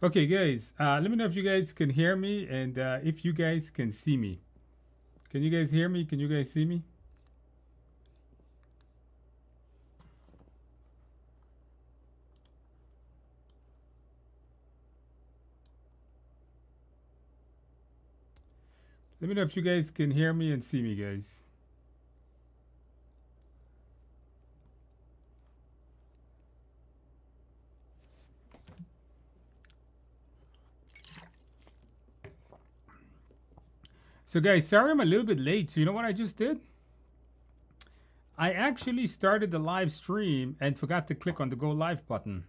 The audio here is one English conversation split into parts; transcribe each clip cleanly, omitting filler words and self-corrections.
Okay, guys, let me know if you guys can hear me and if you guys can see me. Can you guys hear me? Can you guys see me? Let me know if you guys can hear me and see me, guys. So, guys, sorry I'm a little bit late. So, you know what I just did? I actually started the live stream and forgot to click on the go live button.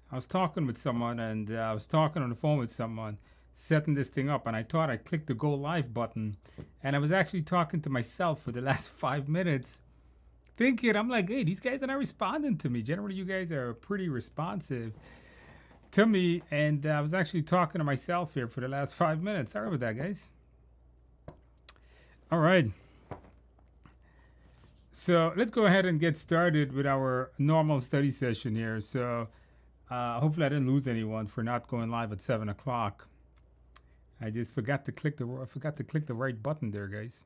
I was talking with someone and I was talking on the phone with someone, setting this thing up, and I thought I clicked the go live button, and I was actually talking to myself for the last 5 minutes, thinking, I'm like, hey, these guys are not responding to me. Generally, you guys are pretty responsive to me, and I was actually talking to myself here for the last 5 minutes. Sorry about that, guys. All right. So let's go ahead and get started with our normal study session here. So hopefully I didn't lose anyone for not going live at 7 o'clock. I just forgot to click the right button there, guys.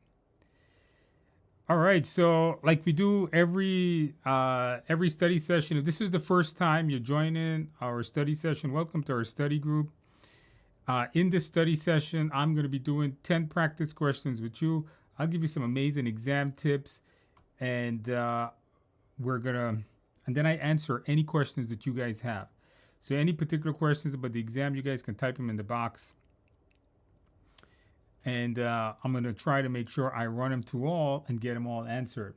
All right, so like we do every study session, if this is the first time you're joining our study session, welcome to our study group. In this study session, I'm going to be doing 10 practice questions with you. I'll give you some amazing exam tips, and and then I answer any questions that you guys have. So any particular questions about the exam, you guys can type them in the box. And I'm going to try to make sure I run them through all and get them all answered.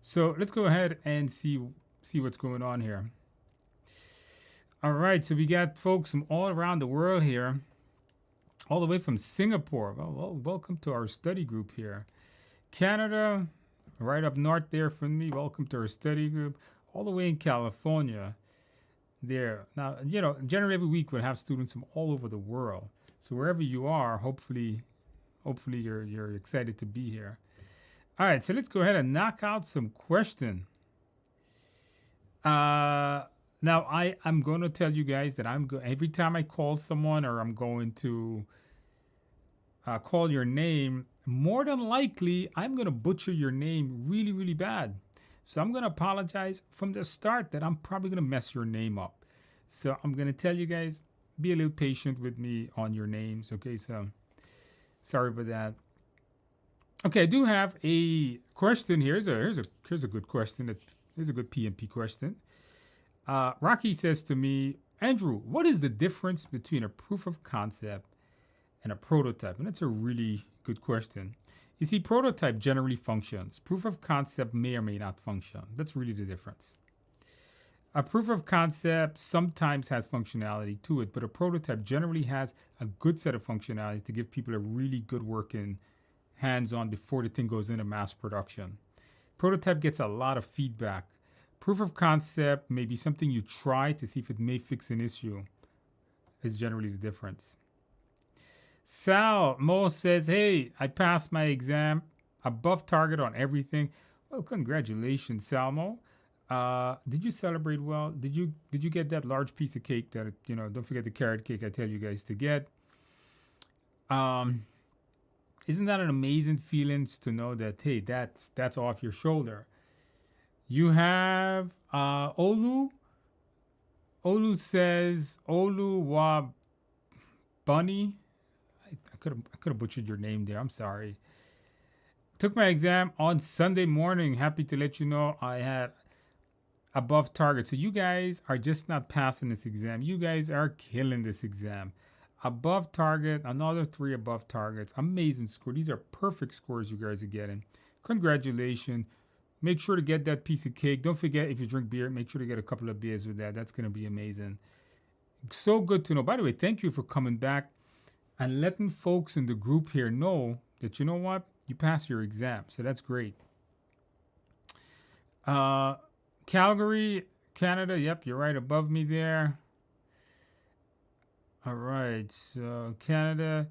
So let's go ahead and see what's going on here. All right, so we got folks from all around the world here, all the way from Singapore. Well, welcome to our study group here. Canada, right up north there from me. Welcome to our study group. All the way in California there. Now, generally every week we'll have students from all over the world. So wherever you are, hopefully you're excited to be here. All right, so let's go ahead and knock out some question. Now I'm going to tell you guys that every time I call someone or I'm going to call your name, more than likely I'm going to butcher your name really, really bad. So I'm going to apologize from the start that I'm probably going to mess your name up. So I'm going to tell you guys, be a little patient with me on your names, okay? So sorry about that. Okay, I do have a question here. Here's a good question. Here's a good PMP question. Rocky says to me, Andrew, what is the difference between a proof of concept and a prototype? And that's a really good question. You see, prototype generally functions. Proof of concept may or may not function. That's really the difference. A proof of concept sometimes has functionality to it, but a prototype generally has a good set of functionality to give people a really good working hands-on before the thing goes into mass production. Prototype gets a lot of feedback. Proof of concept may be something you try to see if it may fix an issue, is generally the difference. Sal Mo says, hey, I passed my exam above target on everything. Well, congratulations, Salmo. Did you celebrate well? Did you get that large piece of cake that, don't forget the carrot cake I tell you guys to get? Isn't that an amazing feeling to know that, hey, that's off your shoulder? You have Olu. Olu says, Olu wa Bunny. I could have butchered your name there. I'm sorry. Took my exam on Sunday morning. Happy to let you know I had above target. So you guys are just not passing this exam. You guys are killing this exam. Above target, another 3 above targets. Amazing score. These are perfect scores you guys are getting. Congratulations. Make sure to get that piece of cake. Don't forget, if you drink beer, make sure to get a couple of beers with that. That's going to be amazing. So good to know. By the way, thank you for coming back and letting folks in the group here know that, you know what, you passed your exam. So that's great. Calgary, Canada. Yep, you're right above me there. All right. So Canada.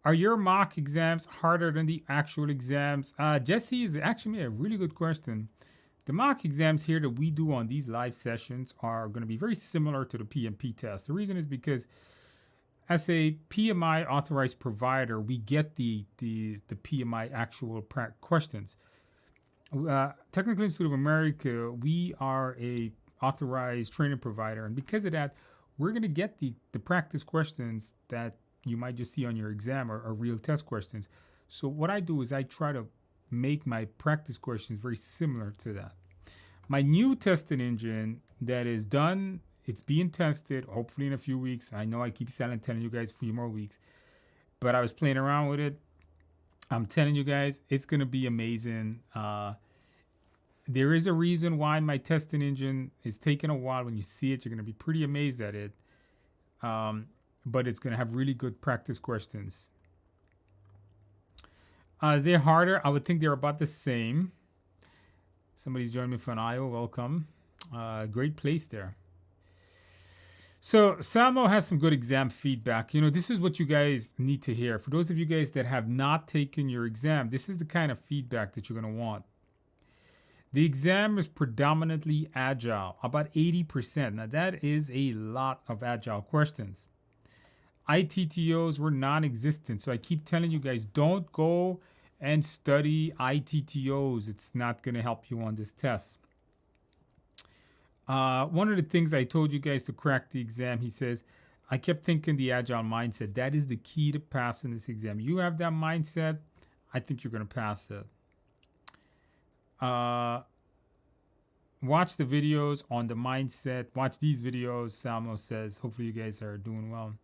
Are your mock exams harder than the actual exams? Jesse is actually a really good question. The mock exams here that we do on these live sessions are going to be very similar to the PMP test. The reason is because as a PMI authorized provider, we get the PMI actual questions. Technical Institute of America, we are a authorized training provider, and because of that, we're going to get the practice questions that you might just see on your exam or real test questions. So what I do is I try to make my practice questions very similar to that. My new testing engine that is done, it's being tested, hopefully in a few weeks. I know I keep telling you guys a few more weeks, but I was playing around with it. I'm telling you guys, it's going to be amazing. There is a reason why my testing engine is taking a while. When you see it, you're going to be pretty amazed at it. But it's going to have really good practice questions. Is they harder? I would think they're about the same. Somebody's joining me from Iowa. Welcome. Great place there. So Salmo has some good exam feedback. This is what you guys need to hear. For those of you guys that have not taken your exam, this is the kind of feedback that you're going to want. The exam is predominantly agile, about 80%. Now that is a lot of agile questions. ITTOs were non-existent. So I keep telling you guys, don't go and study ITTOs. It's not going to help you on this test. One of the things I told you guys to crack the exam, he says, I kept thinking the agile mindset. That is the key to passing this exam. You have that mindset, I think you're going to pass it. Watch the videos on the mindset. Watch these videos, Salmo says. Hopefully you guys are doing well.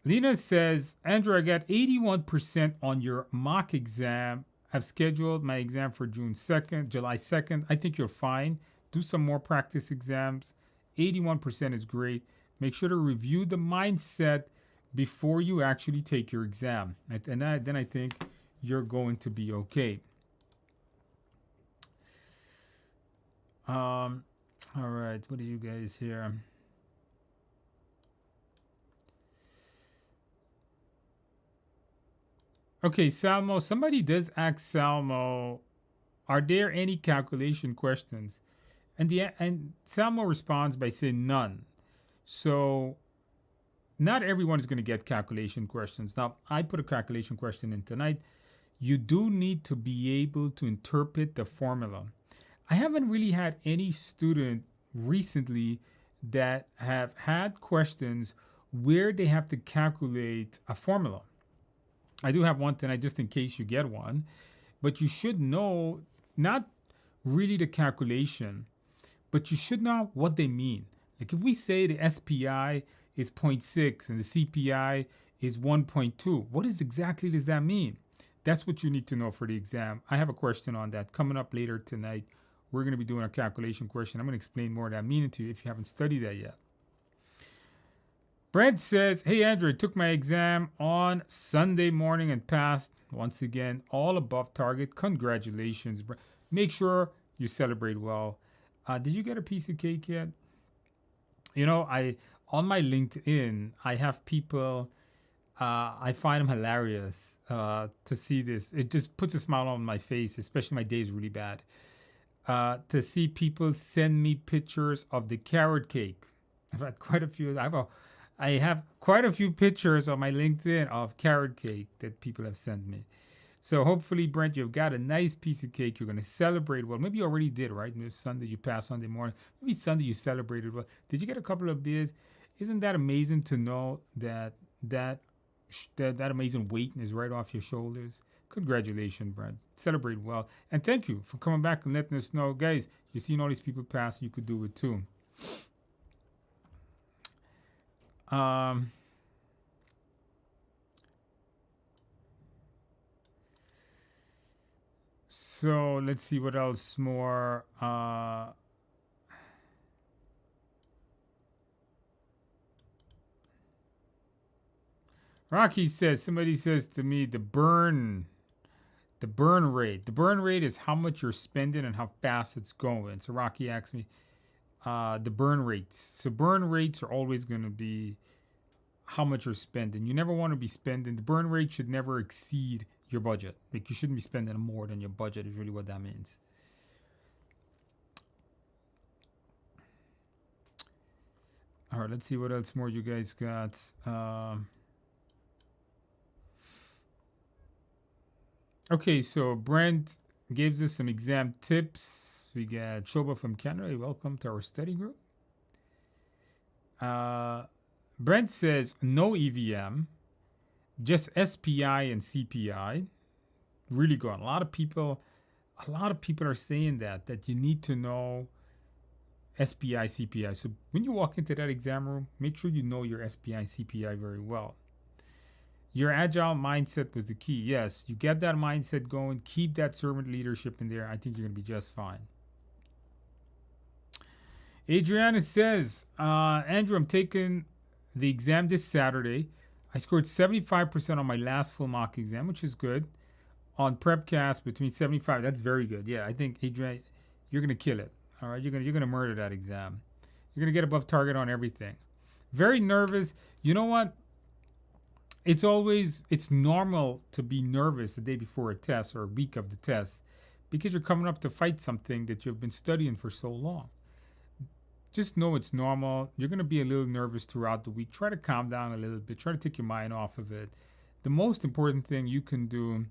Lena says, Andrew, I got 81% on your mock exam. I've scheduled my exam for July 2nd. I think you're fine. Do some more practice exams. 81% is great. Make sure to review the mindset before you actually take your exam. And then I think you're going to be okay. All right, what do you guys hear? Okay, Salmo, somebody does ask Salmo, are there any calculation questions? And Salmo responds by saying none. So not everyone is going to get calculation questions. Now, I put a calculation question in tonight. You do need to be able to interpret the formula. I haven't really had any student recently that have had questions where they have to calculate a formula. I do have one tonight just in case you get one, but you should know not really the calculation, but you should know what they mean. Like if we say the SPI is 0.6 and the CPI is 1.2, what exactly does that mean? That's what you need to know for the exam. I have a question on that coming up later tonight. We're going to be doing a calculation question. I'm going to explain more of that meaning to you if you haven't studied that yet. Brent says, hey, Andrew, I took my exam on Sunday morning and passed. Once again, all above target. Congratulations. Make sure you celebrate well. Did you get a piece of cake yet? On my LinkedIn, I have people, I find them hilarious to see this. It just puts a smile on my face, especially my day is really bad. To see people send me pictures of the carrot cake. I've had quite a few. I have quite a few pictures on my LinkedIn of carrot cake that people have sent me. So hopefully, Brent, you've got a nice piece of cake. You're going to celebrate well. Maybe you already did, right? Maybe Sunday you passed Sunday morning. Maybe Sunday you celebrated well. Did you get a couple of beers? Isn't that amazing to know that amazing weight is right off your shoulders? Congratulations, Brent. Celebrate well. And thank you for coming back and letting us know. Guys, you've seen all these people pass. You could do it too. So let's see what else more. Rocky says, somebody says to me, the burn rate. The burn rate is how much you're spending and how fast it's going. So Rocky asked me, the burn rates. So burn rates are always going to be how much you're spending. You never want to be spending. The burn rate should never exceed your budget. Like you shouldn't be spending more than your budget is really what that means. All right, let's see what else more you guys got. Okay, so Brent gives us some exam tips. We got Shoba from Canada. Welcome to our study group. Brent says no EVM, just SPI and CPI. Really good. A lot of people are saying that you need to know SPI, CPI. So when you walk into that exam room, make sure you know your SPI, CPI very well. Your agile mindset was the key. Yes, you get that mindset going. Keep that servant leadership in there. I think you're going to be just fine. Adriana says, Andrew, I'm taking the exam this Saturday. I scored 75% on my last full mock exam, which is good. On PrepCast, between 75. That's very good. Yeah, I think, Adriana, you're going to kill it. All right, you're gonna murder that exam. You're gonna get above target on everything. Very nervous. You know what? It's normal to be nervous the day before a test or a week of the test because you're coming up to fight something that you've been studying for so long. Just know it's normal. You're gonna be a little nervous throughout the week. Try to calm down a little bit. Try to take your mind off of it. The most important thing you can do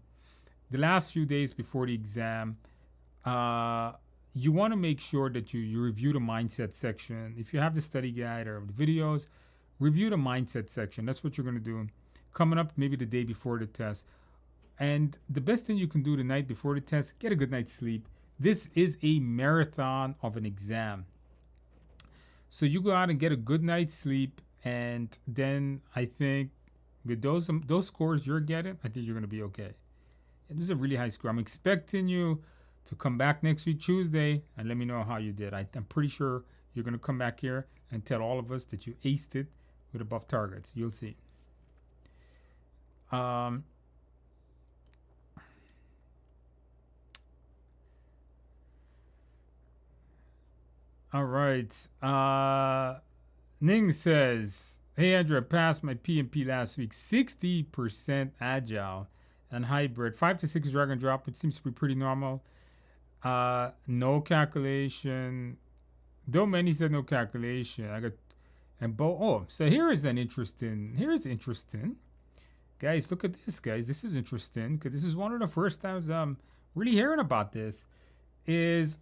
the last few days before the exam, you want to make sure that you review the mindset section. If you have the study guide or the videos, review the mindset section. That's what you're going to do. Coming up maybe the day before the test. And the best thing you can do the night before the test, get a good night's sleep. This is a marathon of an exam. So you go out and get a good night's sleep. And then I think with those scores you're getting, I think you're going to be okay. And this is a really high score. I'm expecting you to come back next week, Tuesday, and let me know how you did. I'm pretty sure you're going to come back here and tell all of us that you aced it with above targets. You'll see. All right. Ning says, hey, Andrew, I passed my PMP last week. 60% agile and hybrid. 5 to 6 drag and drop, which seems to be pretty normal. No calculation. Though many said no calculation. I got and so here's interesting. Guys, look at this, guys. This is interesting because this is one of the first times I'm really hearing about this. Is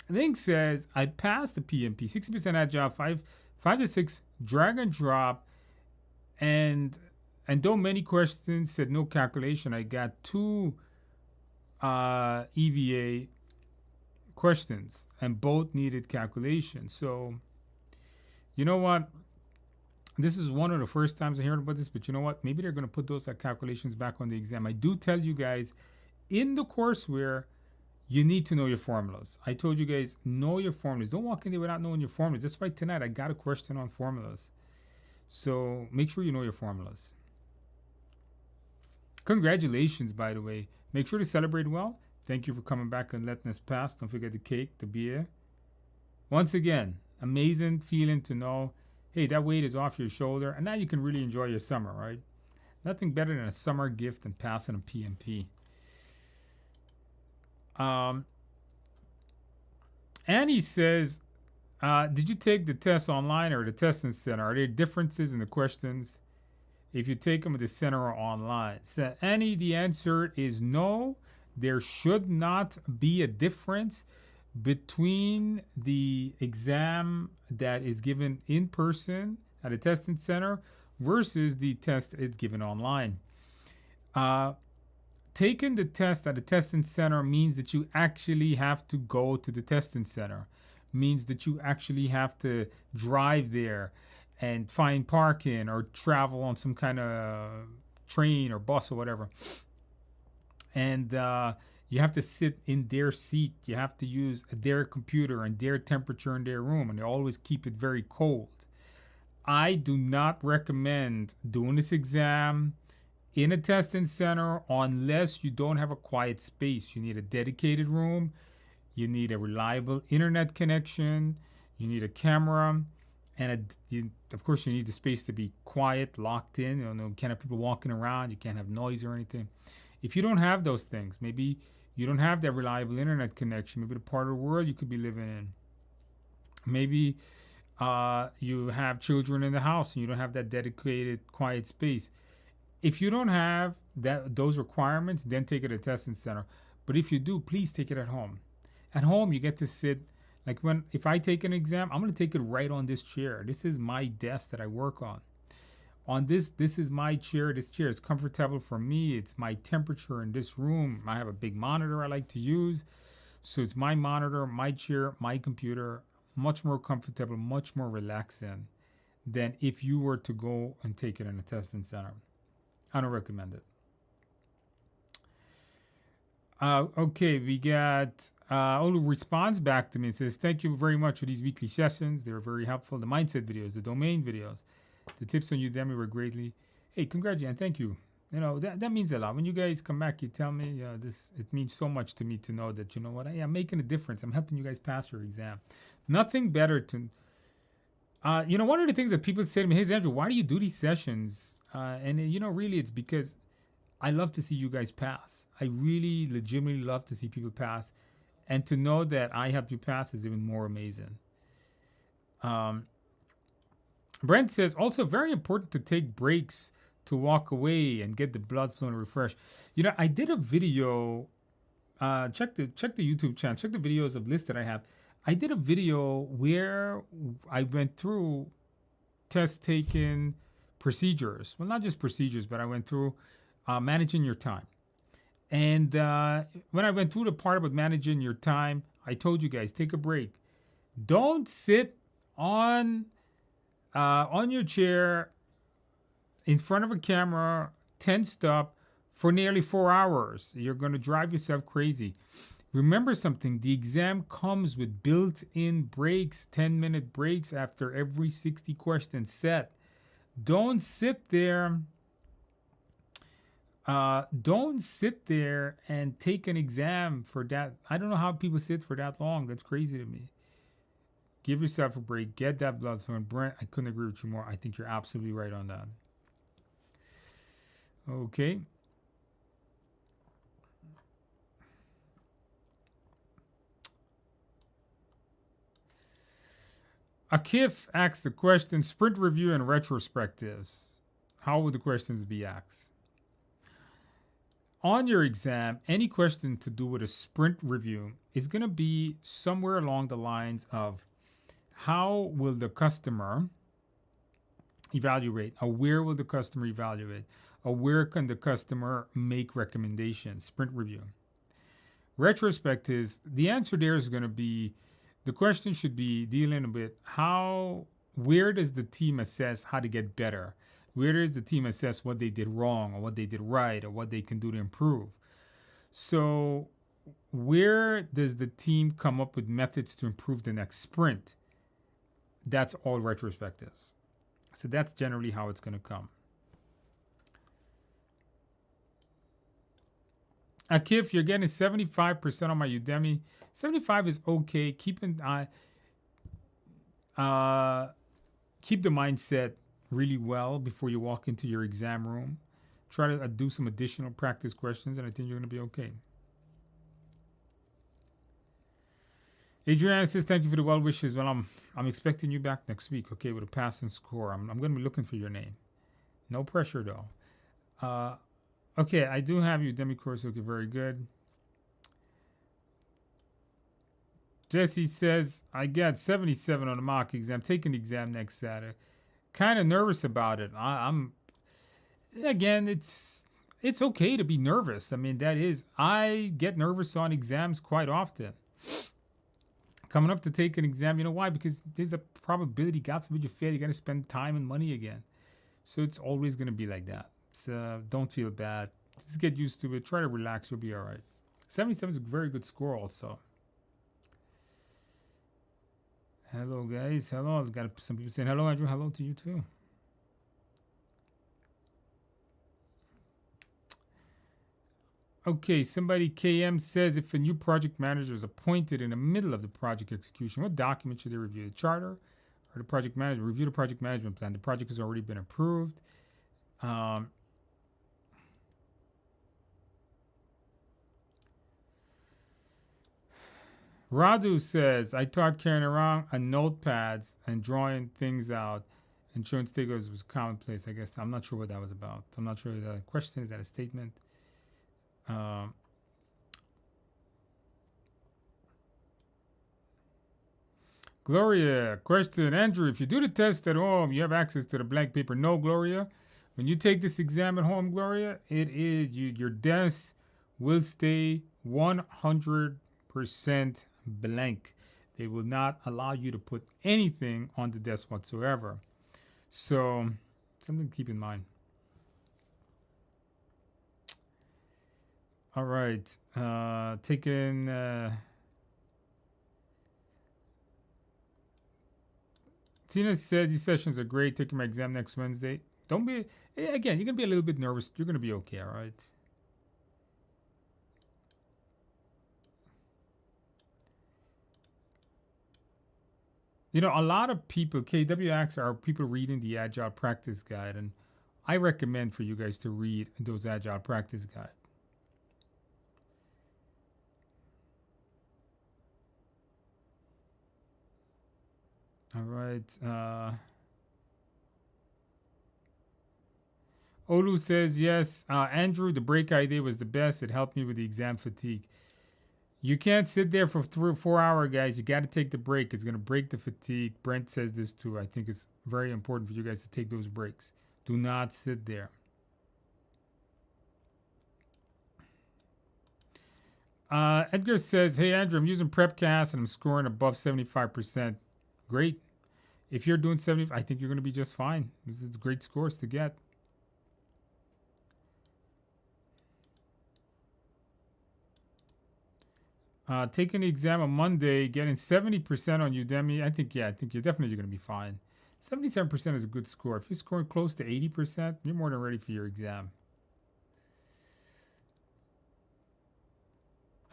Link says I passed the PMP, 60% agile, 5 to 6 drag and drop, and though many questions said no calculation, I got 2 EVA questions and both needed calculation. So you know what, this is one of the first times I heard about this, but you know what, maybe they're going to put those calculations back on the exam. I do tell you guys in the courseware you need to know your formulas. I told you guys, know your formulas. Don't walk in there without knowing your formulas. That's why tonight I got a question on formulas, so make sure you know your formulas. Congratulations, by the way. Make sure to celebrate well. Thank you for coming back and letting us pass. Don't forget the cake, the beer. Once again, amazing feeling to know, hey, that weight is off your shoulder, and now you can really enjoy your summer, right? Nothing better than a summer gift than passing a PMP. Annie says, did you take the test online or the testing center? Are there differences in the questions if you take them at the center or online? So, Annie, the answer is no. There should not be a difference between the exam that is given in person at a testing center versus the test is given online. Taking the test at a testing center means that you actually have to go to the testing center, means that you actually have to drive there and find parking or travel on some kind of train or bus or whatever. And you have to sit in their seat. You have to use their computer and their temperature in their room, and they always keep it very cold. I do not recommend doing this exam in a testing center unless you don't have a quiet space. You need a dedicated room. You need a reliable internet connection. You need a camera. And of course, you need the space to be quiet, locked in. You can't have people walking around. You can't have noise or anything. If you don't have those things, maybe you don't have that reliable internet connection, maybe the part of the world you could be living in, maybe You have children in the house and you don't have that dedicated quiet space. If you don't have those requirements, then take it at a testing center. But if you do, please take it at home. At home, you get to sit. Like if I take an exam, I'm gonna take it right on this chair. This is my desk that I work on. This is my chair. This chair is comfortable for me. It's my temperature in this room. I have a big monitor I like to use. So it's my monitor, my chair, my computer, much more comfortable, much more relaxing than if you were to go and take it in a testing center. I don't recommend it. Okay, we got Olu responds back to me and says, thank you very much for these weekly sessions. They were very helpful. The mindset videos, the domain videos, the tips on Udemy were greatly. Hey, congratulations. Thank you. You know, that means a lot. When you guys come back, you tell me it means so much to me to know that, you know what, I'm making a difference. I'm helping you guys pass your exam. Nothing better to, one of the things that people say to me, hey, Andrew, why do you do these sessions? Really it's because I love to see you guys pass. I really legitimately love to see people pass. And to know that I helped you pass is even more amazing. Brent says, also very important to take breaks to walk away and get the blood flow and refresh. You know, I did a video. Check the YouTube channel. Check the videos of lists that I have. I did a video where I went through test taking procedures. Well, not just procedures, but I went through managing your time. And when I went through the part about managing your time, I told you guys, take a break. Don't sit on your chair in front of a camera, tensed up for nearly 4 hours. You're going to drive yourself crazy. Remember something, the exam comes with built-in breaks, 10-minute breaks after every 60 question set. Don't sit there and take an exam for that. I don't know how people sit for that long. That's crazy to me. Give yourself a break. Get that blood flow. And Brent, I couldn't agree with you more. I think you're absolutely right on that. Okay. Akif asks the question, sprint review and retrospectives. How would the questions be asked? On your exam, any question to do with a sprint review is going to be somewhere along the lines of how will the customer evaluate, or where will the customer evaluate, or where can the customer make recommendations, sprint review. Retrospectives, the answer there is going to be, the question should be dealing with where does the team assess how to get better? Where does the team assess what they did wrong or what they did right or what they can do to improve? So where does the team come up with methods to improve the next sprint? That's all retrospectives. So that's generally how it's going to come. Akif, you're getting 75% on my Udemy. 75 is okay. Keep the mindset really well before you walk into your exam room. Try to do some additional practice questions, and I think you're going to be okay. Adriana says, thank you for the well wishes. Well, I'm expecting you back next week, okay, with a passing score. I'm going to be looking for your name. No pressure, though. Okay, I do have Udemy course. Okay, very good. Jesse says, I got 77 on the mock exam. Taking the exam next Saturday. Kind of nervous about it. Again, it's okay to be nervous. I mean, I get nervous on exams quite often. Coming up to take an exam, you know why? Because there's a probability, God forbid you fail, you got to spend time and money again. So it's always going to be like that. So don't feel bad. Just get used to it. Try to relax. You'll be all right. 77 is a very good score also. Hello, guys. Hello. I've got some people saying hello, Andrew. Hello to you, too. Okay, somebody, KM, says if a new project manager is appointed in the middle of the project execution, what document should they review? The charter or the project manager? Review the project management plan. The project has already been approved. Radu says, I taught carrying around a notepads and drawing things out. Insurance takers was commonplace, I guess. I'm not sure what that was about. I'm not sure the question. Is that a statement? Gloria, question. Andrew, if you do the test at home, you have access to the blank paper. No, Gloria. When you take this exam at home, Gloria, it is your desk will stay 100% blank. They will not allow you to put anything on the desk whatsoever. So, something to keep in mind. All right. Tina says these sessions are great. Taking my exam next Wednesday. Don't be, again, you're going to be a little bit nervous. You're going to be okay, all right? You know, a lot of people, KWX, are people reading the Agile Practice Guide, and I recommend for you guys to read those Agile Practice Guide. All right. Olu says, yes, Andrew, the break idea was the best. It helped me with the exam fatigue. You can't sit there for 3 or 4 hours, guys. You got to take the break. It's going to break the fatigue. Brent says this too. I think it's very important for you guys to take those breaks. Do not sit there. Edgar says, hey, Andrew, I'm using PrepCast and I'm scoring above 75%. Great. If you're doing 70, I think you're going to be just fine. This is great scores to get. Taking the exam on Monday, getting 70% on Udemy. I think you're definitely going to be fine. 77% is a good score. If you're scoring close to 80%, you're more than ready for your exam.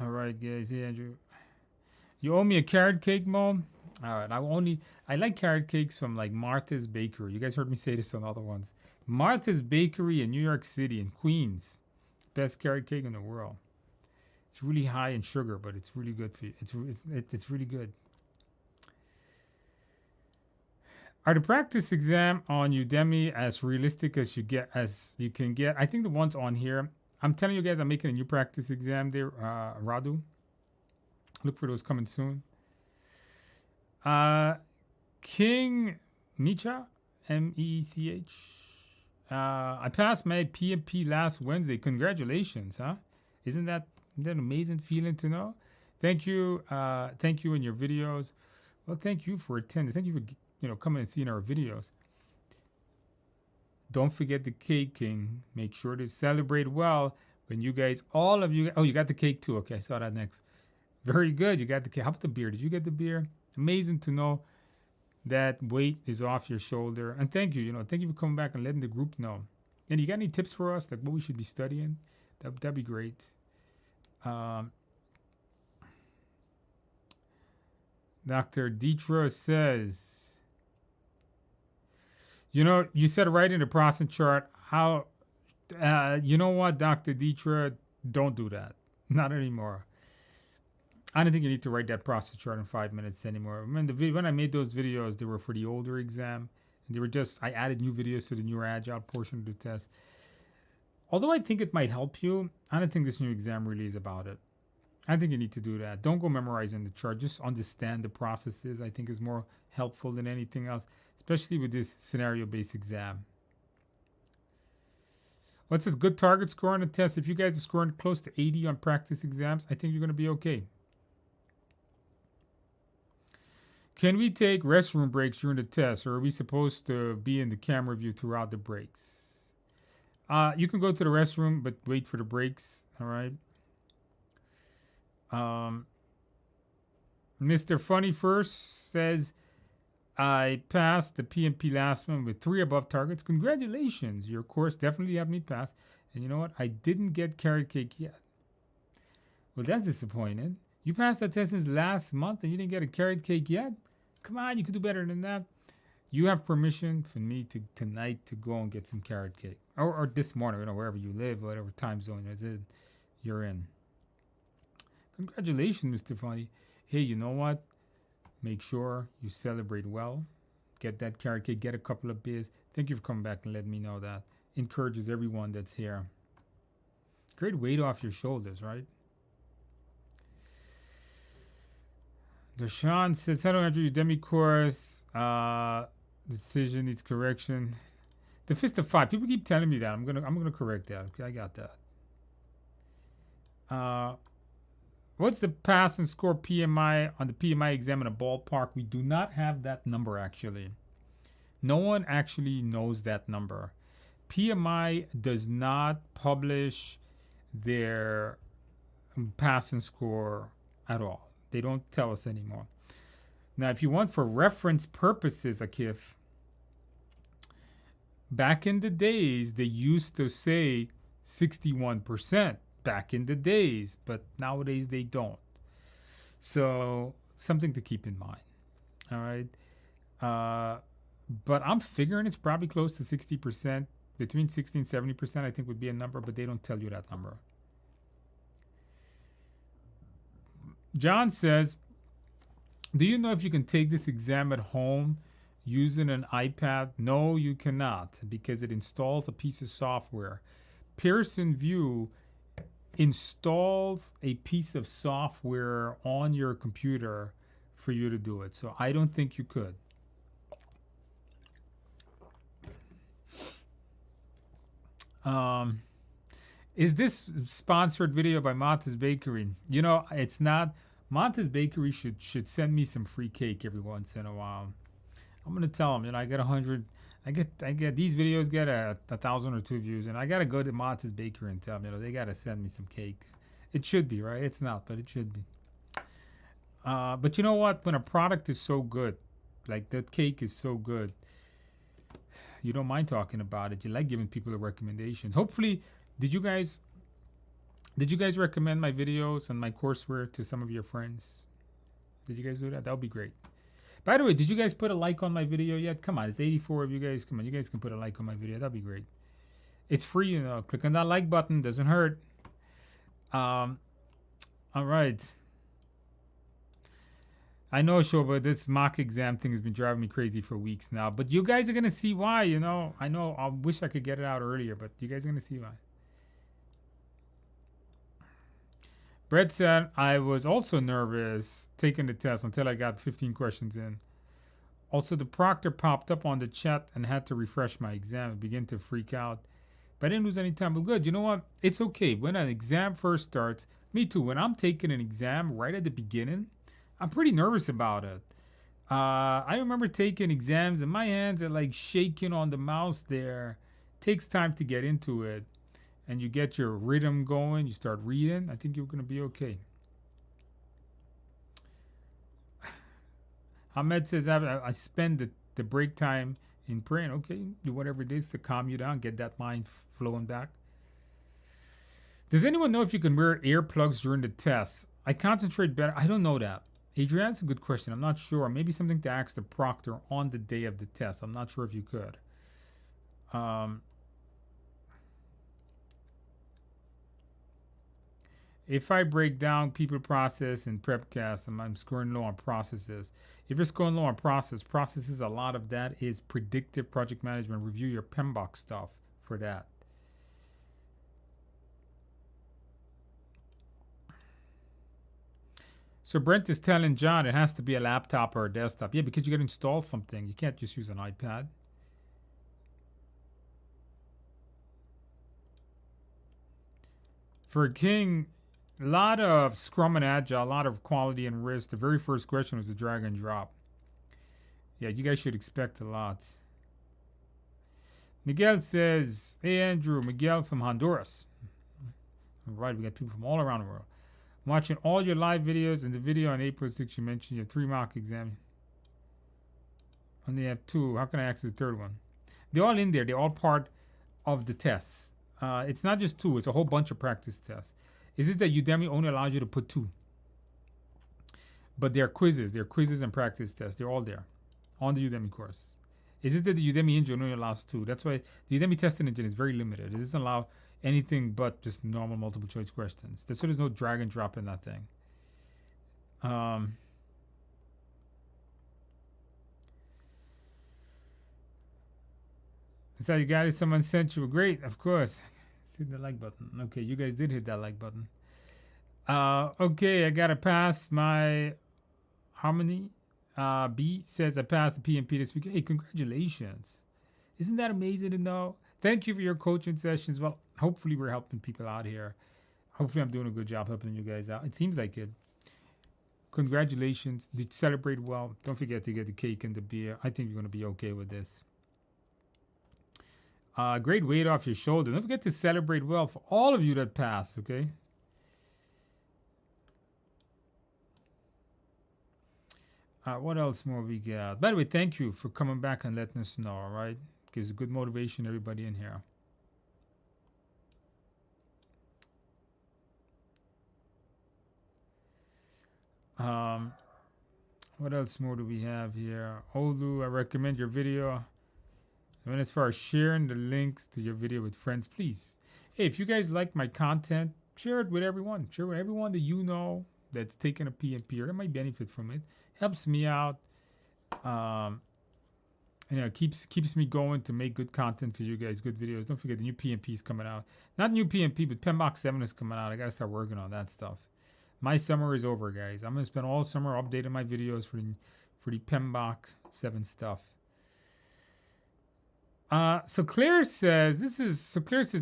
All right, guys. Hey, Andrew. You owe me a carrot cake, Mo? All right. I like carrot cakes from like Martha's Bakery. You guys heard me say this on other ones. Martha's Bakery in New York City, in Queens. Best carrot cake in the world. It's really high in sugar, but it's really good for you. It's really good. Are the practice exam on Udemy as realistic as you can get? I think the ones on here. I'm telling you guys, I'm making a new practice exam there, Radu. Look for those coming soon. King Micha, Meech. I passed my PMP last Wednesday. Congratulations, huh? Isn't that an amazing feeling to know? Thank you in your videos. Well, thank you for attending. Thank you for coming and seeing our videos. Don't forget the cake, King. Make sure to celebrate well when you guys, all of you. Oh, you got the cake too. Okay, I saw that next. Very good. You got the cake. How about the beer? Did you get the beer? Amazing to know that weight is off your shoulder. And thank you. Thank you for coming back and letting the group know. And you got any tips for us, like what we should be studying? That'd be great. Dr. Dietra says, you said right in the process chart how, you know what, Dr. Dietra, don't do that. Not anymore. I don't think you need to write that process chart in 5 minutes anymore. When I made those videos, they were for the older exam. And I added new videos to the newer Agile portion of the test. Although I think it might help you, I don't think this new exam really is about it. I think you need to do that. Don't go memorizing the chart. Just understand the processes. I think is more helpful than anything else, especially with this scenario-based exam. What's a good target score on the test? If you guys are scoring close to 80 on practice exams, I think you're going to be okay. Can we take restroom breaks during the test, or are we supposed to be in the camera view throughout the breaks? You can go to the restroom, but wait for the breaks. All right. Mr. Funny First says, I passed the PMP last one with 3 above targets. Congratulations. Your course definitely helped me pass. And you know what? I didn't get carrot cake yet. Well, that's disappointing. You passed that test since last month and you didn't get a carrot cake yet? Come on, you could do better than that. You have permission for me to tonight to go and get some carrot cake. Or this morning, wherever you live, whatever time zone you're in. Congratulations, Mr. Funny. hey, you know what? Make sure you celebrate well. Get that carrot cake, get a couple of beers. Thank you for coming back and letting me know that. Encourages everyone that's here. Great weight off your shoulders, right? Deshaun says, hello, Andrew, Udemy course. Decision needs correction. The fist of five. People keep telling me that. I'm gonna correct that. Okay, I got that. What's the pass and score PMI on the PMI exam in a ballpark? We do not have that number actually. No one actually knows that number. PMI does not publish their pass and score at all. They don't tell us anymore. Now, if you want for reference purposes, Akif, back in the days, they used to say 61%. Back in the days, but nowadays they don't. So something to keep in mind. All right. But I'm figuring it's probably close to 60%. Between 60 and 70%, I think would be a number, but they don't tell you that number. John says, do you know if you can take this exam at home using an iPad? No, you cannot, because it installs a piece of software. Pearson VUE installs a piece of software on your computer for you to do it. So I don't think you could. Is this sponsored video by Monta's Bakery? You know, it's not. Monta's Bakery should send me some free cake every once in a while. I'm gonna tell them, you know, I get 100. I get these videos get 1,000 or 2 views, and I gotta go to Monta's Bakery and tell them, you know, they gotta send me some cake. It should be, right? It's not, but it should be. But you know what? When a product is so good, like that cake is so good, you don't mind talking about it. You like giving people the recommendations. Hopefully, did you guys recommend my videos and my courseware to some of your friends? Did you guys do that? That would be great. By the way, did you guys put a like on my video yet? Come on, it's 84 of you guys. Come on, you guys can put a like on my video. That'd be great. It's free, you know. Click on that like button. Doesn't hurt. All right. I know, Shoba, this mock exam thing has been driving me crazy for weeks now. But you guys are going to see why, you know. I know I wish I could get it out earlier, but you guys are going to see why. Brett said, I was also nervous taking the test until I got 15 questions in. Also, the proctor popped up on the chat and had to refresh my exam and begin to freak out. But I didn't lose any time. But good, you know what? It's okay. When an exam first starts, me too, when I'm taking an exam right at the beginning, I'm pretty nervous about it. I remember taking exams and my hands are like shaking on the mouse there. Takes time to get into it. And you get your rhythm going, you start reading, I think you're going to be okay. Ahmed says, I spend the break time in praying. Okay, do whatever it is to calm you down, get that mind flowing back. Does anyone know if you can wear earplugs during the test? I concentrate better. I don't know that. Adrian, that's a good question. I'm not sure. Maybe something to ask the proctor on the day of the test. I'm not sure if you could. If I break down people, process, and prepcast, I'm scoring low on processes. If you're scoring low on processes, a lot of that is predictive project management. Review your PMBOK stuff for that. So Brent is telling John it has to be a laptop or a desktop. Yeah, because you got to install something. You can't just use an iPad. For King, a lot of Scrum and Agile, a lot of quality and risk. The very first question was the drag and drop. Yeah, you guys should expect a lot. Miguel says, hey, Andrew, Miguel from Honduras. All right, we got people from all around the world. I'm watching all your live videos, and the video on April 6th you mentioned you have 3 mock exams. Only have 2. How can I access the third one? They're all in there. They're all part of the tests. It's not just 2. It's a whole bunch of practice tests. Is it that Udemy only allows you to put 2? But they're quizzes. They're quizzes and practice tests. They're all there on the Udemy course. It's just that the Udemy engine only allows 2. That's why the Udemy testing engine is very limited. It doesn't allow anything but just normal multiple choice questions. That's why there's no drag and drop in that thing. Um, so you got it. Someone sent you. Great, of course. Hit the like button. Okay, you guys did hit that like button. Okay, I gotta pass my harmony. B says I passed the PMP this week. Hey, congratulations! Isn't that amazing to know? Thank you for your coaching sessions. Well, hopefully we're helping people out here. Hopefully I'm doing a good job helping you guys out. It seems like it. Congratulations. Did you celebrate well? Don't forget to get the cake and the beer. I think you're going to be okay with this. Great weight off your shoulder. Don't forget to celebrate well for all of you that passed, okay? What else more we got? By the way, thank you for coming back and letting us know, all right? Gives good motivation to everybody in here. What else more do we have here? Olu, I recommend your video. And as far as sharing the links to your video with friends, please. Hey, if you guys like my content, share it with everyone. Share it with everyone that you know that's taking a PMP or that might benefit from it. Helps me out. Keeps me going to make good content for you guys, good videos. Don't forget the new PMP is coming out. Not new PMP, but PMBOK 7 is coming out. I gotta start working on that stuff. My summer is over, guys. I'm gonna spend all summer updating my videos for the PMBOK 7 stuff. So Claire says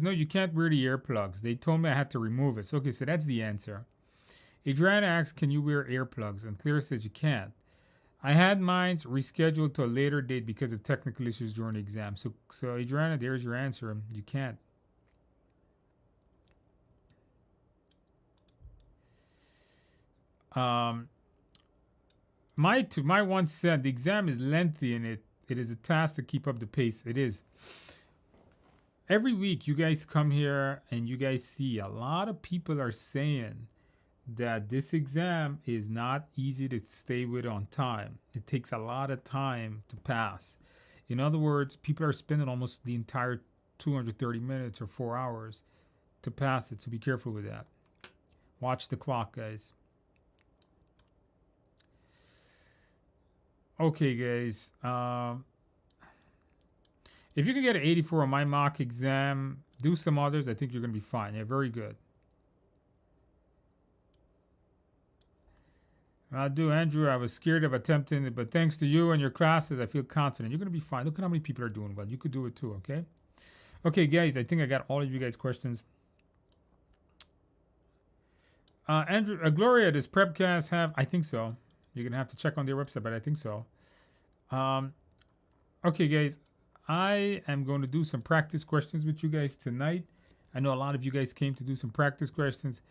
no, you can't wear the earplugs. They told me I had to remove it. So okay, so that's the answer. Adriana asks, can you wear earplugs? And Claire says you can't. I had mine rescheduled to a later date because of technical issues during the exam. So Adriana, there's your answer. You can't. My 1 cent, the exam is lengthy and it is a task to keep up the pace. It is. Every week you guys come here and you guys see a lot of people are saying that this exam is not easy to stay with on time. It takes a lot of time to pass. In other words, people are spending almost the entire 230 minutes or 4 hours to pass it. So be careful with that. Watch the clock, guys. Okay, guys. If you can get an 84 on my mock exam, do some others. I think you're going to be fine. Yeah, very good. Andrew. I was scared of attempting it, but thanks to you and your classes, I feel confident. You're going to be fine. Look at how many people are doing well. You could do it too, okay? Okay, guys, I think I got all of you guys' questions. Andrew, Gloria, does Prepcast have? I think so. You're going to have to check on their website, but I think so. Okay, guys, I am going to do some practice questions with you guys tonight. I know a lot of you guys came to do some practice questions.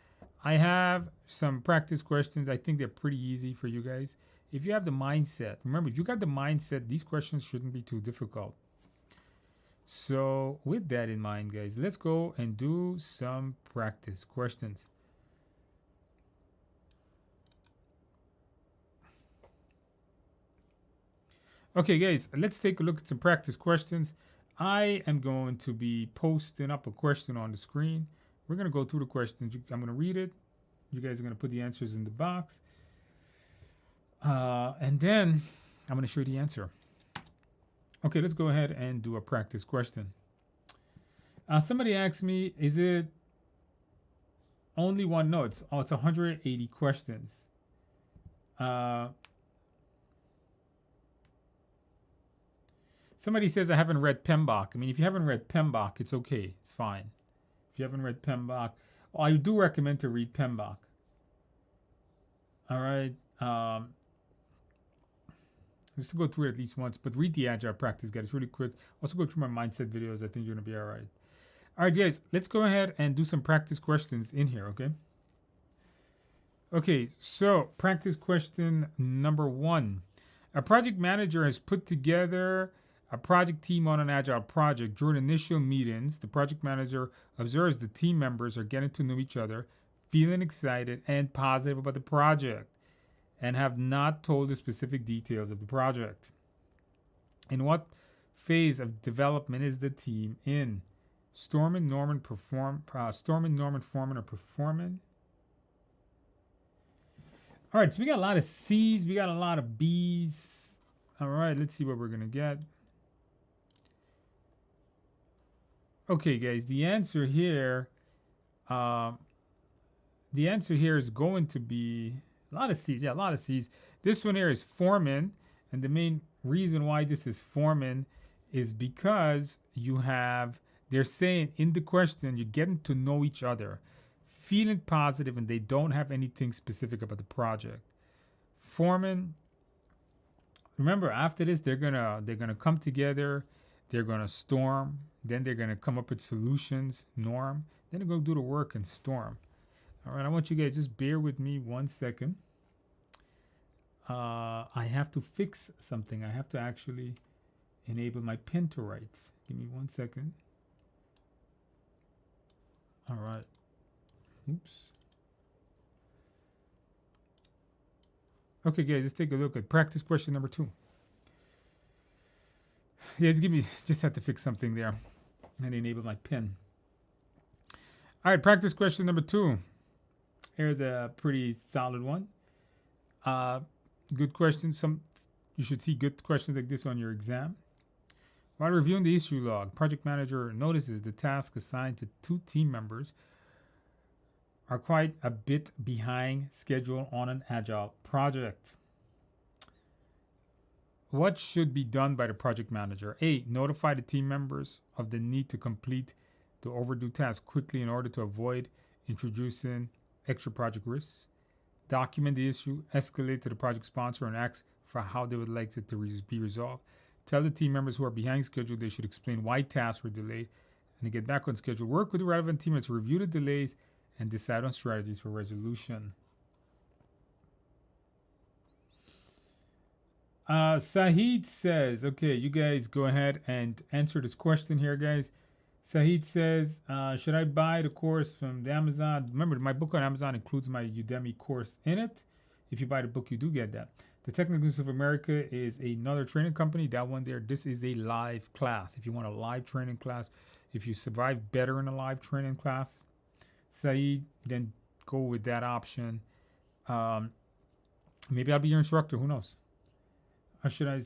I have some practice questions. I think they're pretty easy for you guys. If you have the mindset, remember, if you got the mindset, these questions shouldn't be too difficult. So with that in mind, guys, let's go and do some practice questions. Okay, guys, let's take a look at some practice questions. I am going to be posting up a question on the screen. We're going to go through the questions. I'm going to read it. You guys are going to put the answers in the box. And then I'm going to show you the answer. Okay, let's go ahead and do a practice question. Somebody asked me, is it only one? No, it's 180 questions. Somebody says I haven't read PMBOK. I mean, if you haven't read PMBOK, it's okay. It's fine. If you haven't read PMBOK, I do recommend to read PMBOK. All right. Just go through it at least once, but read the Agile Practice Guide. It's really quick. Also go through my mindset videos. I think you're going to be all right. All right, guys, let's go ahead and do some practice questions in here, okay? Okay, so practice question number 1. A project manager has put together a project team on an Agile project. During initial meetings, the project manager observes the team members are getting to know each other, feeling excited and positive about the project, and have not told the specific details of the project. In what phase of development is the team in? Stormin, Norman, Foreman, or performing? All right, so we got a lot of C's, we got a lot of B's. All right, let's see what we're gonna get. Okay, guys, uh, the answer here is going to be a lot of C's. Yeah, a lot of C's. This one here is foreman, and the main reason why this is foreman is because they're saying in the question, you're getting to know each other, feeling positive, and they don't have anything specific about the project. Foreman, remember after this, they're gonna come together, they're gonna storm, then they're gonna come up with solutions, norm, then they're gonna do the work and storm. All right, I want you guys just bear with me 1 second. I have to fix something. I have to actually enable my pen to write. Give me 1 second. All right. Oops. Okay, guys, let's take a look at practice question number 2. Yeah, just have to fix something there and enable my pen. All right, practice question number 2. Here's a pretty solid one. Good question. You should see good questions like this on your exam. While reviewing the issue log, project manager notices the task assigned to 2 team members are quite a bit behind schedule on an agile project. What should be done by the project manager? A. Notify the team members of the need to complete the overdue task quickly in order to avoid introducing extra project risks. Document the issue, escalate to the project sponsor, and ask for how they would like it to be resolved. Tell the team members who are behind schedule they should explain why tasks were delayed and to get back on schedule. Work with the relevant team members to review the delays and decide on strategies for resolution. Sahid says, okay, you guys go ahead and answer this question here, guys. Sahid says, should I buy the course from the Amazon? Remember, my book on Amazon includes my Udemy course in it. If you buy the book, you do get that. The Technical Institute of America is another training company. That one there, this is a live class. If you want a live training class, if you survive better in a live training class, Saeed, then go with that option. Maybe I'll be your instructor. Who knows? Or should I?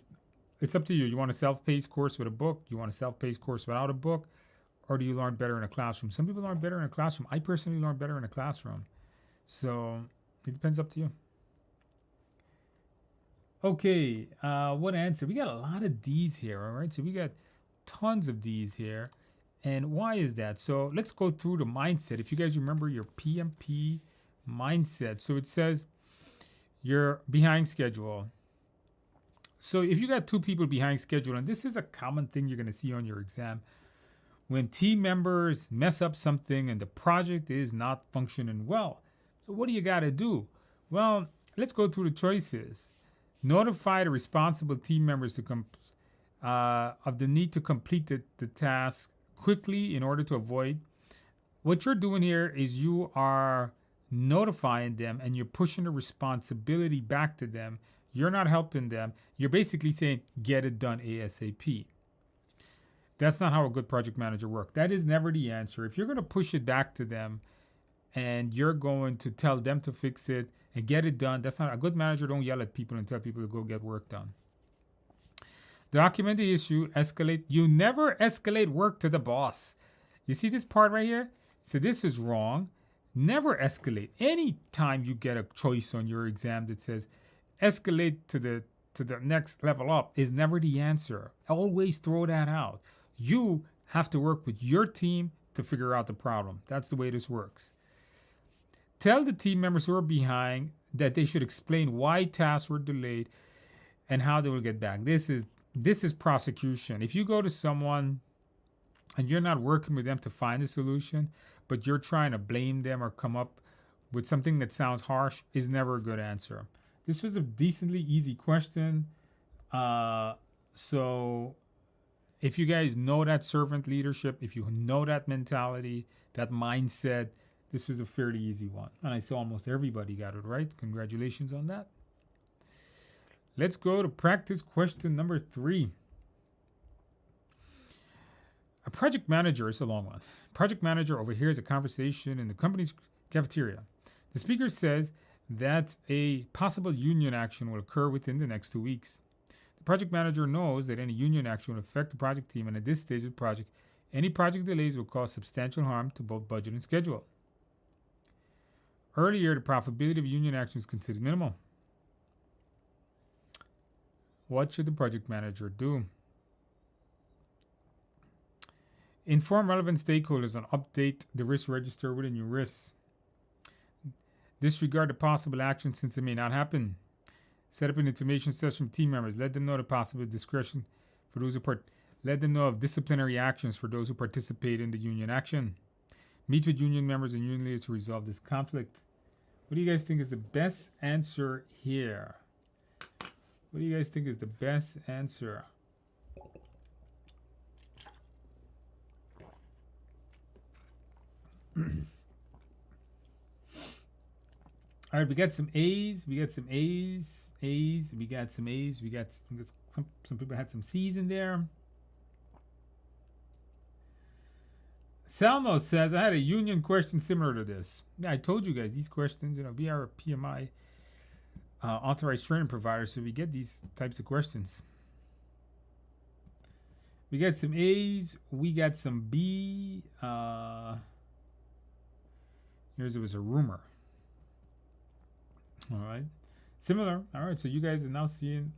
It's up to you. You want a self-paced course with a book? You want a self-paced course without a book? Or do you learn better in a classroom? Some people learn better in a classroom. I personally learn better in a classroom. So it depends up to you. Okay, what answer? We got a lot of D's here, all right? So we got tons of D's here. And why is that? So let's go through the mindset. If you guys remember your PMP mindset. So it says you're behind schedule. So if you got 2 people behind schedule, and this is a common thing you're going to see on your exam, when team members mess up something and the project is not functioning well. So what do you got to do? Well, let's go through the choices. Notify the responsible team members of the need to complete the task quickly in order to avoid. What you're doing here is you are notifying them and you're pushing the responsibility back to them. You're not helping them. You're basically saying, get it done ASAP. That's not how a good project manager works. That is never the answer. If you're going to push it back to them and you're going to tell them to fix it and get it done, that's not a good manager. Don't yell at people and tell people to go get work done. Document the issue, escalate. You never escalate work to the boss. You see this part right here? So this is wrong. Never escalate. Anytime you get a choice on your exam that says escalate to the next level up is never the answer. Always throw that out. You have to work with your team to figure out the problem. That's the way this works. Tell the team members who are behind that they should explain why tasks were delayed and how they will get back. This is prosecution. If you go to someone and you're not working with them to find a solution, but you're trying to blame them or come up with something that sounds harsh, is never a good answer. This was a decently easy question. So if you guys know that servant leadership, if you know that mentality, that mindset, this was a fairly easy one. And I saw almost everybody got it right. Congratulations on that. Let's go to practice question number 3. A project manager, it's a long one. Project manager overhears a conversation in the company's cafeteria. The speaker says that a possible union action will occur within the next 2 weeks. The project manager knows that any union action will affect the project team, and at this stage of the project, any project delays will cause substantial harm to both budget and schedule. Earlier, the probability of union action was considered minimal. What should the project manager do? Inform relevant stakeholders and update the risk register with new risks. Disregard the possible action since it may not happen. Set up an information session with team members. Let them know the possible discretion for those who let them know of disciplinary actions for those who participate in the union action. Meet with union members and union leaders to resolve this conflict. What do you guys think is the best answer here? What do you guys think is the best answer? All right, we got some A's. We got some A's. A's. We got some A's. We got some people had some C's in there. Salmo says, I had a union question similar to this. Yeah, I told you guys these questions, we are a PMI authorized training provider, so we get these types of questions. We got some A's. We got some B. Here's it was a rumor. All right. Similar. All right. So you guys are now seeing.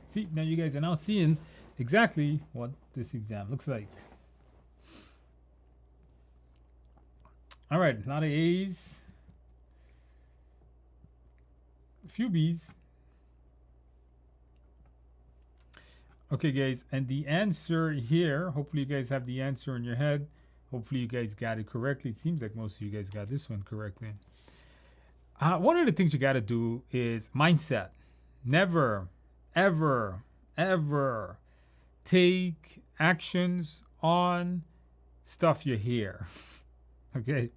See, now you guys are now seeing exactly what this exam looks like. All right. A lot of A's. A few B's. Okay, guys. And the answer here, hopefully you guys have the answer in your head. Hopefully you guys got it correctly. It seems like most of you guys got this one correctly. One of the things you got to do is mindset. Never, ever, ever take actions on stuff you hear. Okay?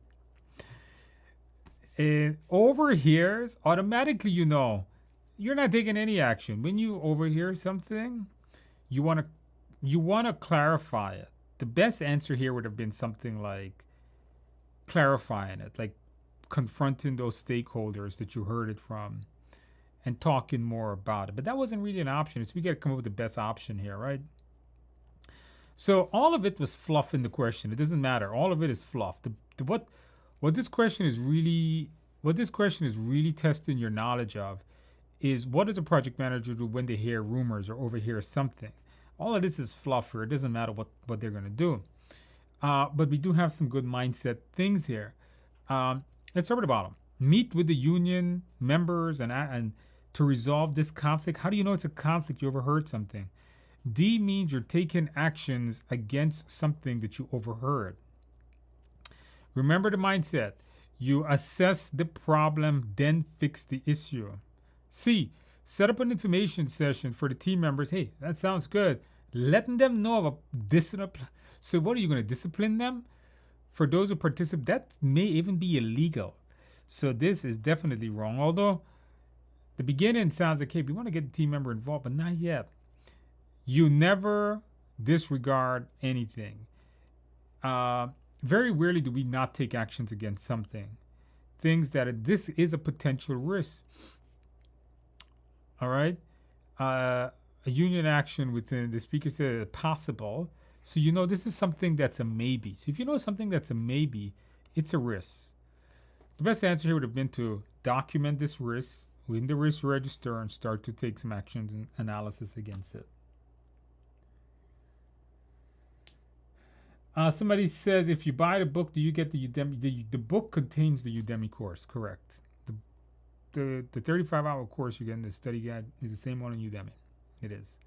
And overhears, automatically you're not taking any action. When you overhear something, you want to clarify it. The best answer here would have been something like clarifying it, like confronting those stakeholders that you heard it from and talking more about it. But that wasn't really an option. So we got to come up with the best option here, right? So all of it was fluff in the question. It doesn't matter. All of it is fluff. What this question is really testing your knowledge of is, what does a project manager do when they hear rumors or overhear something? All of this is fluff here. It doesn't matter what they're going to do. But we do have some good mindset things here. Let's start with the bottom. Meet with the union members and to resolve this conflict. How do you know it's a conflict? You overheard something. D means you're taking actions against something that you overheard. Remember the mindset. You assess the problem, then fix the issue. C, set up an information session for the team members. Hey, that sounds good. Letting them know of a discipline. So what are you going to discipline them? For those who participate, that may even be illegal. So this is definitely wrong. Although the beginning sounds like, hey, we want to get the team member involved, but not yet. You never disregard anything. Very rarely do we not take actions against something. Things that this is a potential risk. All right. A union action within the speaker said possible. So this is something that's a maybe. So if you know something that's a maybe, it's a risk. The best answer here would have been to document this risk in the risk register and start to take some actions and analysis against it. Somebody says, if you buy the book, do you get the Udemy? The book contains the Udemy course, correct? The 35-hour course you get in the study guide is the same one on Udemy. It is.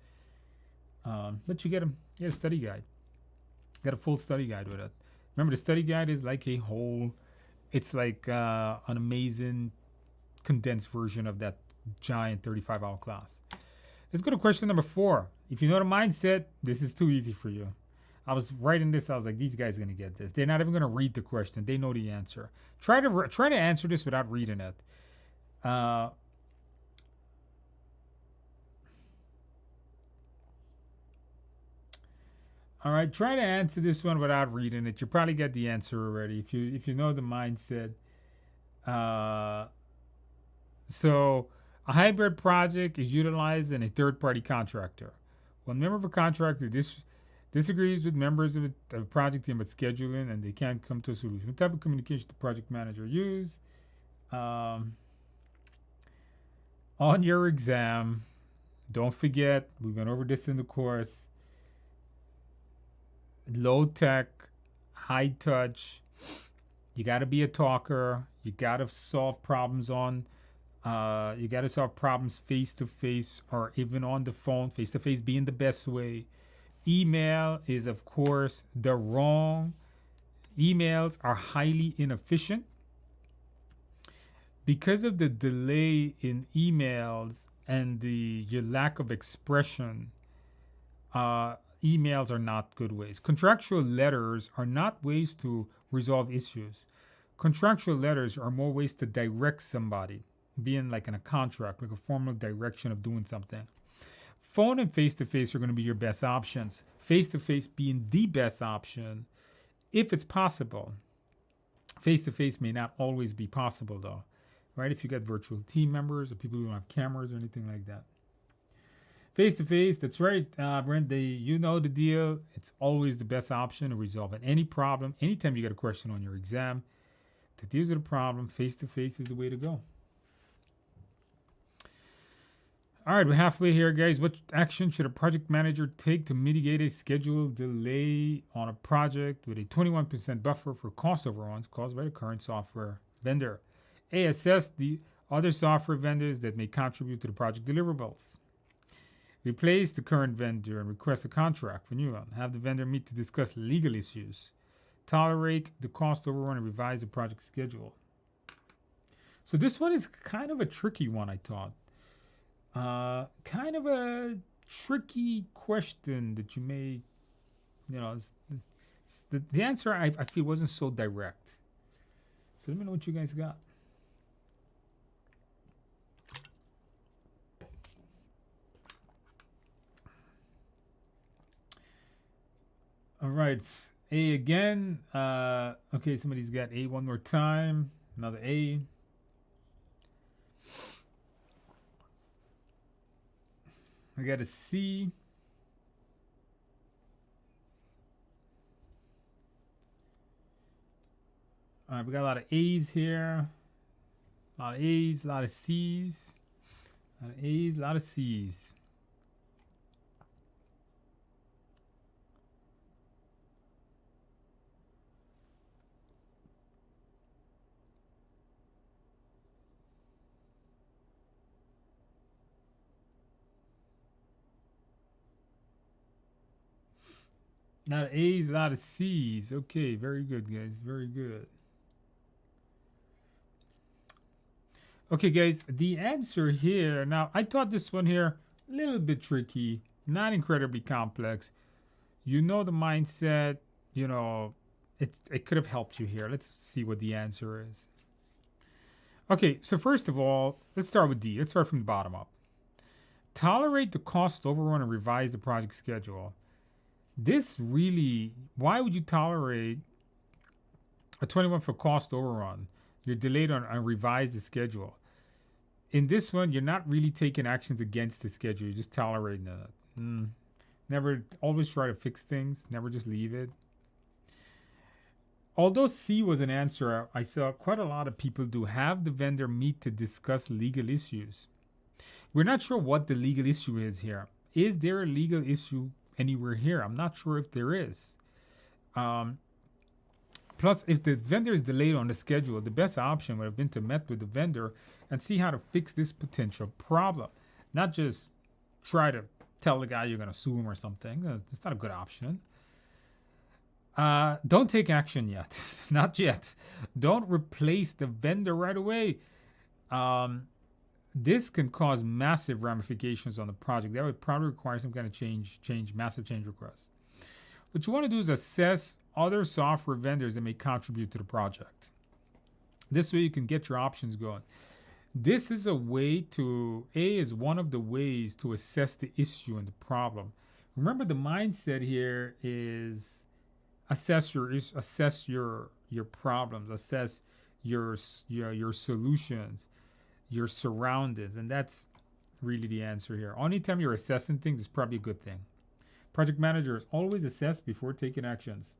But you get a study guide. Got a full study guide with it. Remember, the study guide is like a whole, it's like an amazing condensed version of that giant 35-hour class. Let's go to question number 4. If you know the mindset, this is too easy for you. I was writing this. I was like, these guys are going to get this. They're not even going to read the question. They know the answer. Try to answer this without reading it. All right, try to answer this one without reading it. You probably get the answer already if you know the mindset. So a hybrid project is utilizing a third-party contractor. When a member of a contractor disagrees with members of a project team about scheduling and they can't come to a solution, what type of communication the project manager use? Um, on your exam, don't forget, we went over this in the course, low tech, high touch. You got to be a talker. You got to solve problems you got to solve problems face to face or even on the phone. Face to face being the best way. Email is, of course, the wrong. Emails are highly inefficient because of the delay in emails and your lack of expression. Emails are not good ways. Contractual letters are not ways to resolve issues. Contractual letters are more ways to direct somebody, being like in a contract, like a formal direction of doing something. Phone and face-to-face are going to be your best options. Face-to-face being the best option if it's possible. Face-to-face may not always be possible though, right? If you got virtual team members or people who don't have cameras or anything like that. Face-to-face, that's right, Brent, you know the deal. It's always the best option to resolve any problem. Anytime you got a question on your exam, to deal with a problem, face-to-face is the way to go. All right, we're halfway here, guys. What action should a project manager take to mitigate a schedule delay on a project with a 21% buffer for cost overruns caused by the current software vendor? A, assess the other software vendors that may contribute to the project deliverables. Replace the current vendor and request a contract renewal. Have the vendor meet to discuss legal issues. Tolerate the cost overrun and revise the project schedule. So this one is kind of a tricky one, I thought. Kind of a tricky question that you may, the answer I feel wasn't so direct. So let me know what you guys got. All right, A again. Okay, somebody's got A one more time. Another A. I got a C. All right, we got a lot of A's here. A lot of A's, a lot of C's. A lot of A's, a lot of C's. A lot of A's, a lot of C's. Okay, very good, guys. Very good. Okay, guys, the answer here. Now, I thought this one here a little bit tricky, not incredibly complex. You know the mindset. It could have helped you here. Let's see what the answer is. Okay, so first of all, let's start with D. Let's start from the bottom up. Tolerate the cost overrun and revise the project schedule. This really, why would you tolerate a 21 for cost overrun? You're delayed on revise the schedule. In this one, you're not really taking actions against the schedule. You're just tolerating it. Never, always try to fix things. Never just leave it. Although C was an answer, I saw quite a lot of people do have the vendor meet to discuss legal issues. We're not sure what the legal issue is here. Is there a legal issue anywhere here? I'm not sure if there is. Plus, if the vendor is delayed on the schedule, the best option would have been to meet with the vendor and see how to fix this potential problem. Not just try to tell the guy you're going to sue him or something. That's not a good option. Don't take action yet. Not yet. Don't replace the vendor right away. This can cause massive ramifications on the project. That would probably require some kind of massive change request. What you want to do is assess other software vendors that may contribute to the project. This way you can get your options going. This is a way to, is one of the ways to assess the issue and the problem. Remember, the mindset here is assess your problems, assess your solutions. You're surrounded, and that's really the answer here. Anytime you're assessing things, it's probably a good thing. Project managers always assess before taking actions.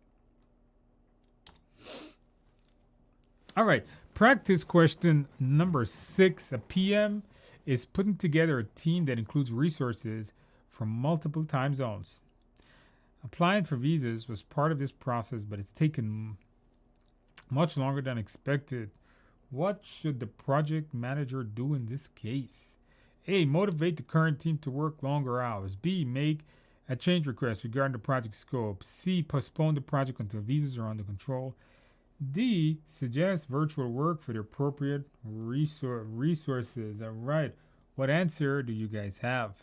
All right, practice question number 6. A PM is putting together a team that includes resources from multiple time zones. Applying for visas was part of this process, but it's taken much longer than expected. What should the project manager do in this case? A. Motivate the current team to work longer hours. B. Make a change request regarding the project scope. C. Postpone the project until visas are under control. D. Suggest virtual work for the appropriate resources. All right. What answer do you guys have?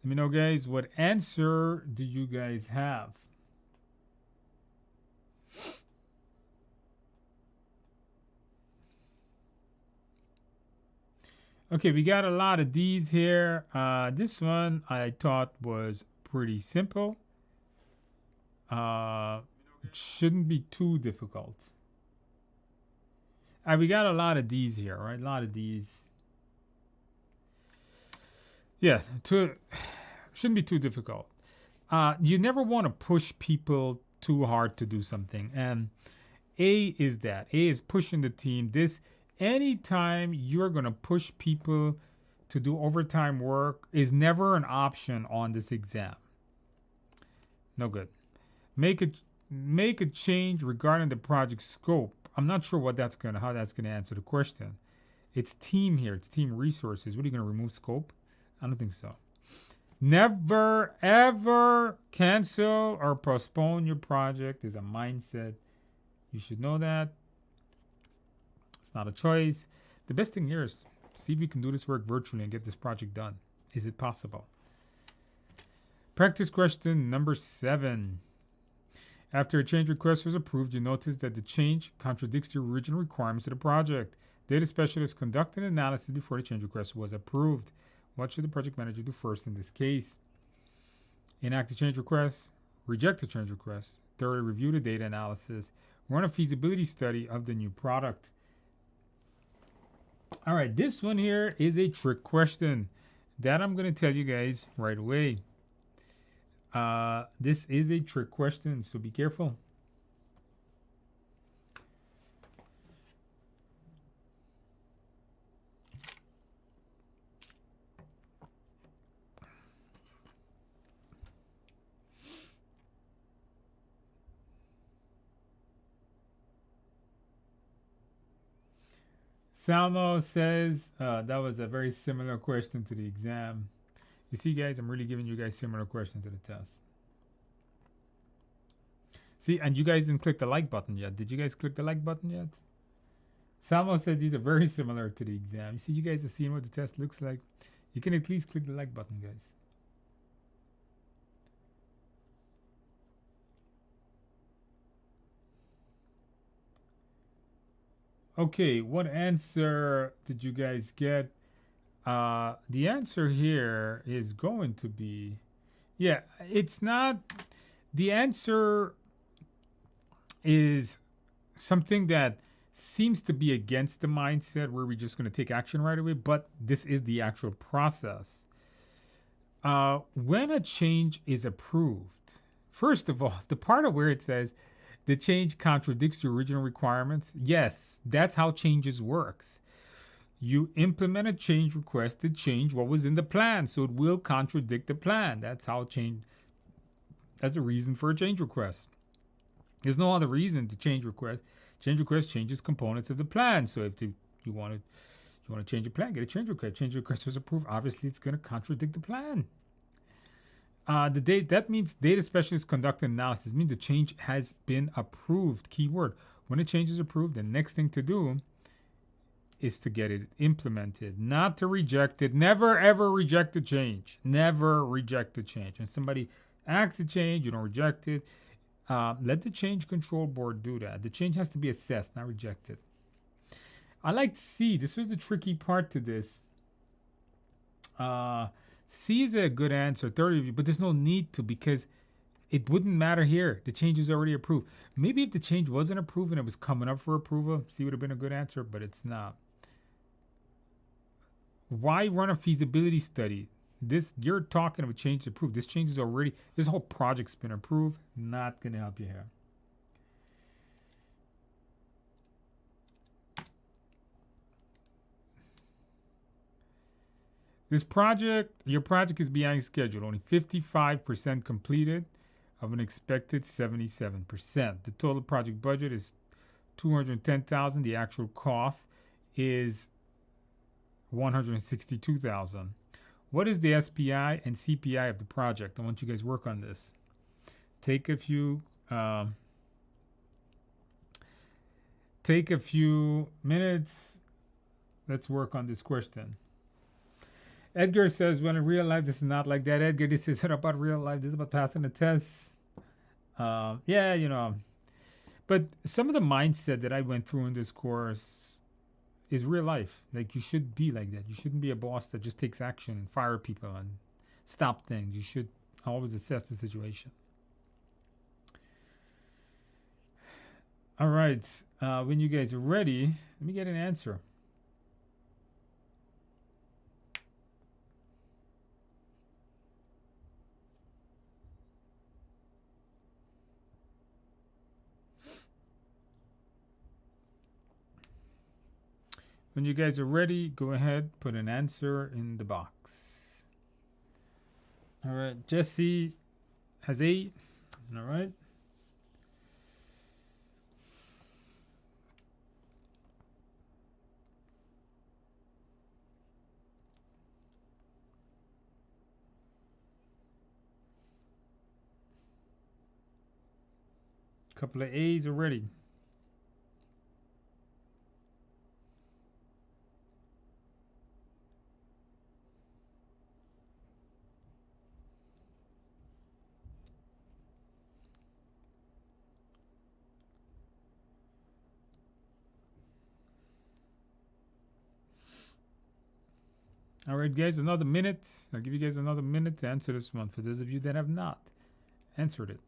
Let me know, guys. What answer do you guys have? Okay, we got a lot of D's here. This one I thought was pretty simple. It shouldn't be too difficult. We got a lot of D's here, right? A lot of D's. Yeah, shouldn't be too difficult. You never want to push people too hard to do something. And A is that. A is pushing the team. Anytime you're going to push people to do overtime work is never an option on this exam. No good. Make a change regarding the project scope. I'm not sure how that's going to answer the question. It's team here. It's team resources. What are you going to remove scope? I don't think so. Never, ever cancel or postpone your project is a mindset. You should know that. It's not a choice. The best thing here is see if you can do this work virtually and get this project done. Is it possible? Practice question number 7. After a change request was approved, you notice that the change contradicts the original requirements of the project. Data specialists conduct an analysis before the change request was approved. What should the project manager do first in this case? Enact the change request, reject the change request, thoroughly review the data analysis, run a feasibility study of the new product. All right, this one here is a trick question that I'm going to tell you guys right away. This is a trick question, so be careful. Salmo says that was a very similar question to the exam. You see, guys, I'm really giving you guys similar questions to the test. See, and you guys didn't click the like button yet. Did you guys click the like button yet? Salmo says these are very similar to the exam. You see, you guys are seeing what the test looks like. You can at least click the like button, guys. Okay, what answer did you guys get? The answer here is going to be, yeah, it's not, the answer is something that seems to be against the mindset where we're just going to take action right away, but this is the actual process. When a change is approved, first of all, the part of where it says the change contradicts the original requirements, yes, that's how changes works. You implement a change request to change what was in the plan, so it will contradict the plan. That's how change. That's a reason for a change request. There's no other reason to change request. Change request changes components of the plan. So if you want to change your plan, get a change request. Change request was approved. Obviously, it's going to contradict the plan. That means data specialists conduct an analysis. It means the change has been approved. Keyword. When a change is approved, the next thing to do is to get it implemented, not to reject it. Never, ever reject a change. Never reject a change. When somebody acts a change, you don't reject it. Let the change control board do that. The change has to be assessed, not rejected. I like C. This was the tricky part to this. C is a good answer, 30 of you, but there's no need to because it wouldn't matter here. The change is already approved. Maybe if the change wasn't approved and it was coming up for approval, see, would have been a good answer, but it's not. Why run a feasibility study? This, you're talking about change approved. This change is already, this whole project's been approved. Not going to help you here. This project, your project is behind schedule. Only 55% completed of an expected 77%. The total project budget is $210,000. The actual cost is $162,000. What is the SPI and CPI of the project? I want you guys to work on this. Take a few minutes. Let's work on this question. Edgar says, well, in real life, this is not like that. Edgar, this isn't about real life. This is about passing the test. Yeah, you know. But some of the mindset that I went through in this course is real life. Like, you should be like that. You shouldn't be a boss that just takes action and fire people and stop things. You should always assess the situation. All right. When you guys are ready, let me get an answer. When you guys are ready, go ahead, put an answer in the box. All right, Jesse has 8. All right. Couple of A's already. All right, guys, another minute. I'll give you guys another minute to answer this one for those of you that have not answered it.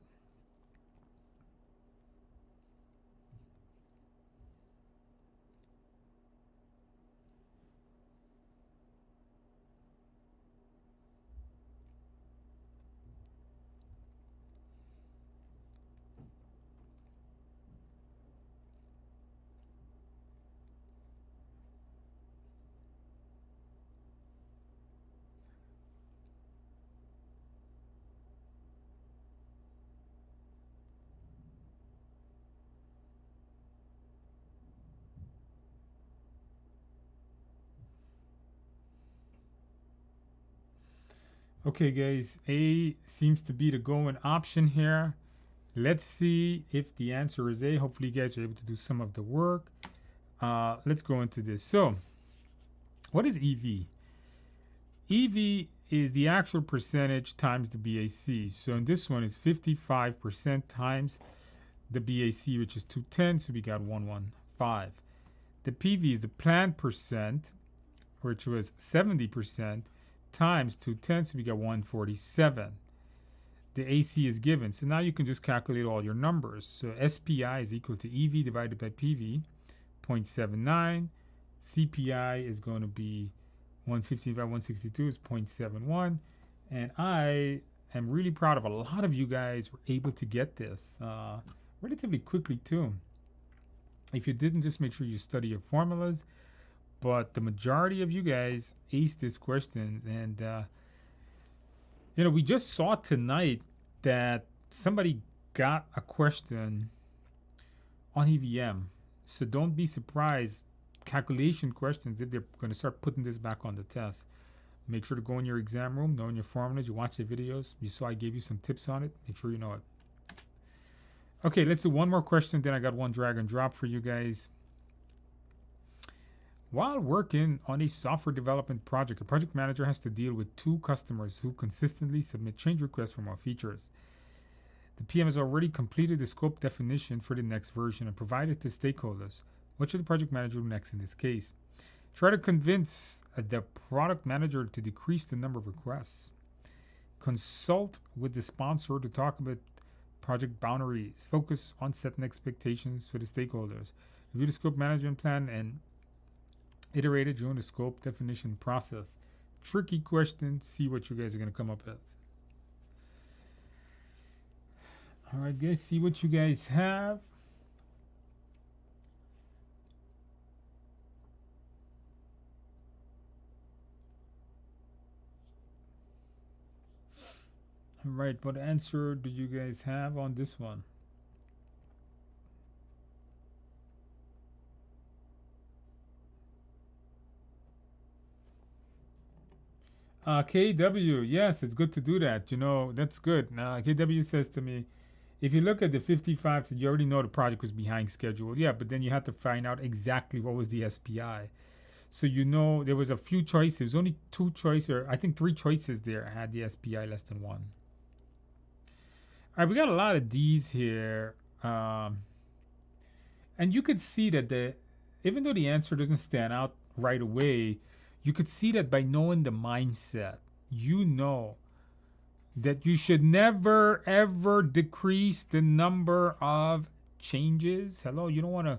Okay, guys, A seems to be the going option here. Let's see if the answer is A. Hopefully, you guys are able to do some of the work. Let's go into this. So, what is EV? EV is the actual percentage times the BAC. So, in this one, it's 55% times the BAC, which is 210. So, we got 115. The PV is the planned percent, which was 70%. Times 210, so we got 147. The AC is given. So now you can just calculate all your numbers. So SPI is equal to EV divided by PV, 0.79. CPI is going to be 150 by 162 is 0.71. And I am really proud of a lot of you guys were able to get this relatively quickly too. If you didn't, just make sure you study your formulas. But the majority of you guys aced this question. And, you know, we just saw tonight that somebody got a question on EVM. So don't be surprised. Calculation questions, if they're going to start putting this back on the test. Make sure to go in your exam room, know your formulas. You watch the videos. You saw I gave you some tips on it. Make sure you know it. Okay, let's do one more question. Then I got one drag and drop for you guys. While working on a software development project, a project manager has to deal with 2 customers who consistently submit change requests for more features. The PM has already completed the scope definition for the next version and provided to stakeholders. What should the project manager do next in this case? Try to convince the product manager to decrease the number of requests. Consult with the sponsor to talk about Project boundaries. Focus on setting expectations for the stakeholders. Review the scope management plan and iterate it during the scope definition process. Tricky question. See what you guys are going to come up with. All right, guys. See what you guys have. All right, what answer do you guys have on this one? KW, yes, it's good to do that. You know, that's good. KW says to me, if you look at the 55, you already know the project was behind schedule. Yeah, but then you have to find out exactly what was the SPI. So you know there was a few choices. There was only 2 choices, or I think 3 choices there had the SPI less than 1. All right, we got a lot of D's here. And you could see that even though the answer doesn't stand out right away, you could see that by knowing the mindset, you know that you should never, ever decrease the number of changes. Hello, you don't want to.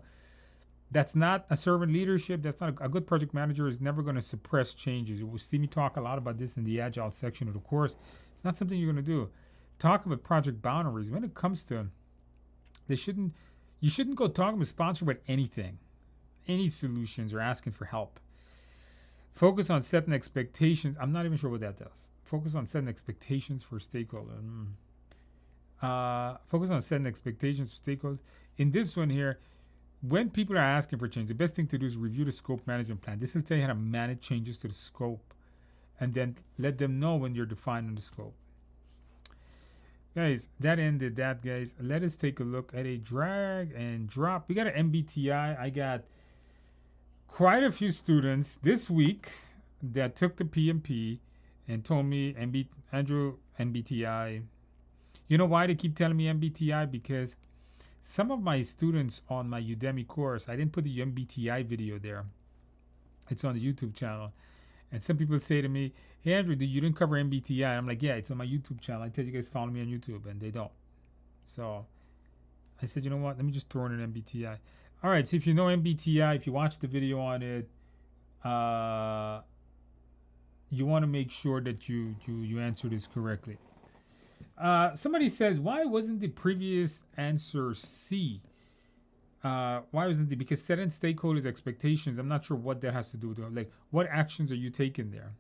That's not a servant leadership. That's not a good project manager is never going to suppress changes. You will see me talk a lot about this in the Agile section of the course. It's not something you're going to do. Talk about project boundaries. When it comes to, you shouldn't go talking with sponsor about anything, any solutions or asking for help. Focus on setting expectations. I'm not even sure what that does. Focus on setting expectations for stakeholders. Focus on setting expectations for stakeholders. In this one here, when people are asking for change, the best thing to do is review the scope management plan. This will tell you how to manage changes to the scope and then let them know when you're defining the scope. Guys, that ended that, guys. Let us take a look at a drag and drop. We got an MBTI. I got quite a few students this week that took the PMP and told me, Andrew, MBTI. You know why they keep telling me MBTI? Because some of my students on my Udemy course, I didn't put the MBTI video there. It's on the YouTube channel. And some people say to me, hey, Andrew, you didn't cover MBTI. I'm like, yeah, it's on my YouTube channel. I tell you guys, follow me on YouTube. And they don't. So I said, you know what? Let me just throw in an MBTI. All right, so if you know MBTI, if you watch the video on it, you want to make sure that you answer this correctly. Somebody says, why wasn't the previous answer C? Why wasn't it? Because setting stakeholders' expectations, I'm not sure what that has to do with it. Like, what actions are you taking there?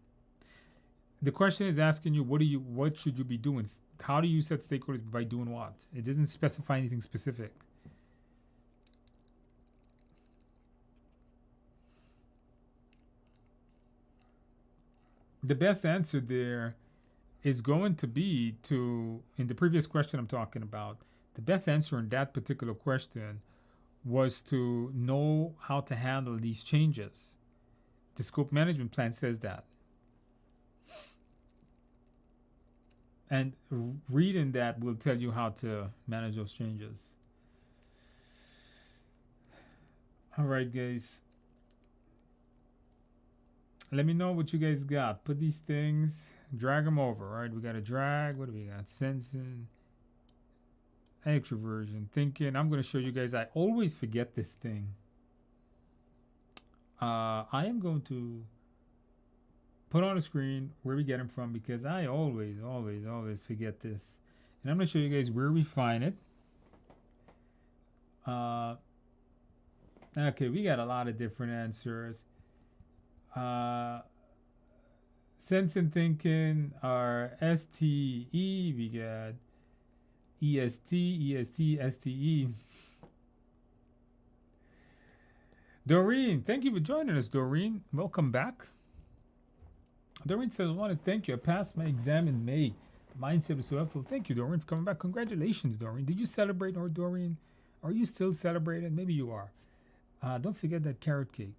The question is asking you, what should you be doing? How do you set stakeholders by doing what? It doesn't specify anything specific. The best answer there is going to be in the previous question I'm talking about, the best answer in that particular question was to know how to handle these changes. The scope management plan says that. And reading that will tell you how to manage those changes. All right, guys. Let me know what you guys got. Put these things, drag them over. All right, we got a drag. What do we got? Sensing, extroversion, thinking. I'm going to show you guys. I always forget this thing. I am going to put on the screen where we get them from because I always forget this. And I'm going to show you guys where we find it. Okay, we got a lot of different answers. Sense and thinking are STE. We got EST, STE. Doreen, thank you for joining us, Doreen. Welcome back. Doreen says, I want to thank you. I passed my exam in May. The mindset was so helpful. Thank you, Doreen, for coming back. Congratulations, Doreen. Did you celebrate, or Doreen? Are you still celebrating? Maybe you are. Don't forget that carrot cake.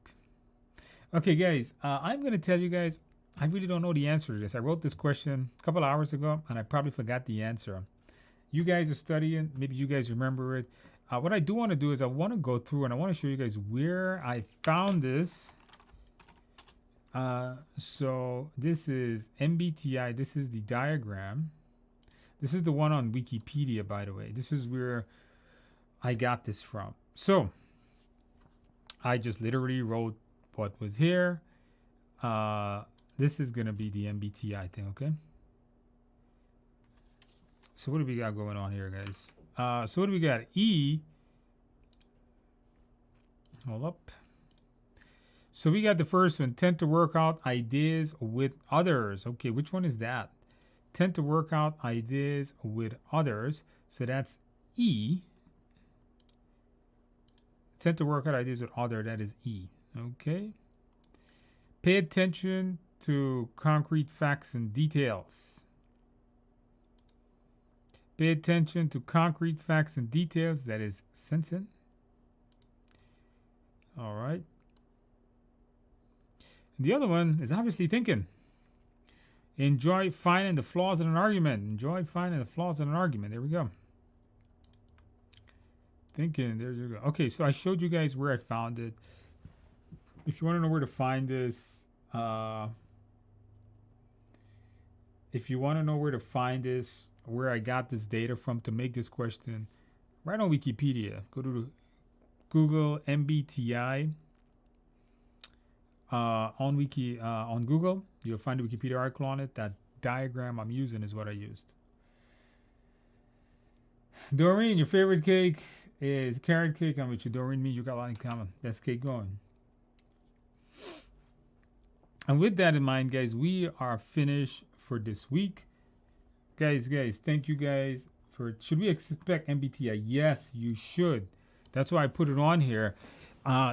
Okay, guys, I'm going to tell you guys, I really don't know the answer to this. I wrote this question a couple hours ago, and I probably forgot the answer. You guys are studying. Maybe you guys remember it. What I do want to do is I want to go through, and I want to show you guys where I found this. So this is MBTI. This is the diagram. This is the one on Wikipedia, by the way. This is where I got this from. So I just literally wrote what was here. This is going to be the MBTI thing, okay? So what do we got going on here, guys? So what do we got? E. Hold up. So we got the first one, tend to work out ideas with others. Okay, which one is that? Tend to work out ideas with others. So that's E. Tend to work out ideas with others. That is E. Okay. Pay attention to concrete facts and details. Pay attention to concrete facts and details. That is sensing. All right. The other one is obviously thinking. Enjoy finding the flaws in an argument. Enjoy finding the flaws in an argument. There we go. Thinking. There you go. Okay, so I showed you guys where I found it. If you want to know where to find this, where I got this data from to make this question, right on Wikipedia. Go to Google MBTI. On Google, you'll find a Wikipedia article on it. That diagram I'm using is what I used. Doreen, your favorite cake is carrot cake. I'm with you, Doreen. Me, you got a lot in common. Best cake going. And with that in mind, guys, we are finished for this week. Guys, thank you guys for. Should we expect MBTI? Yes, you should. That's why I put it on here.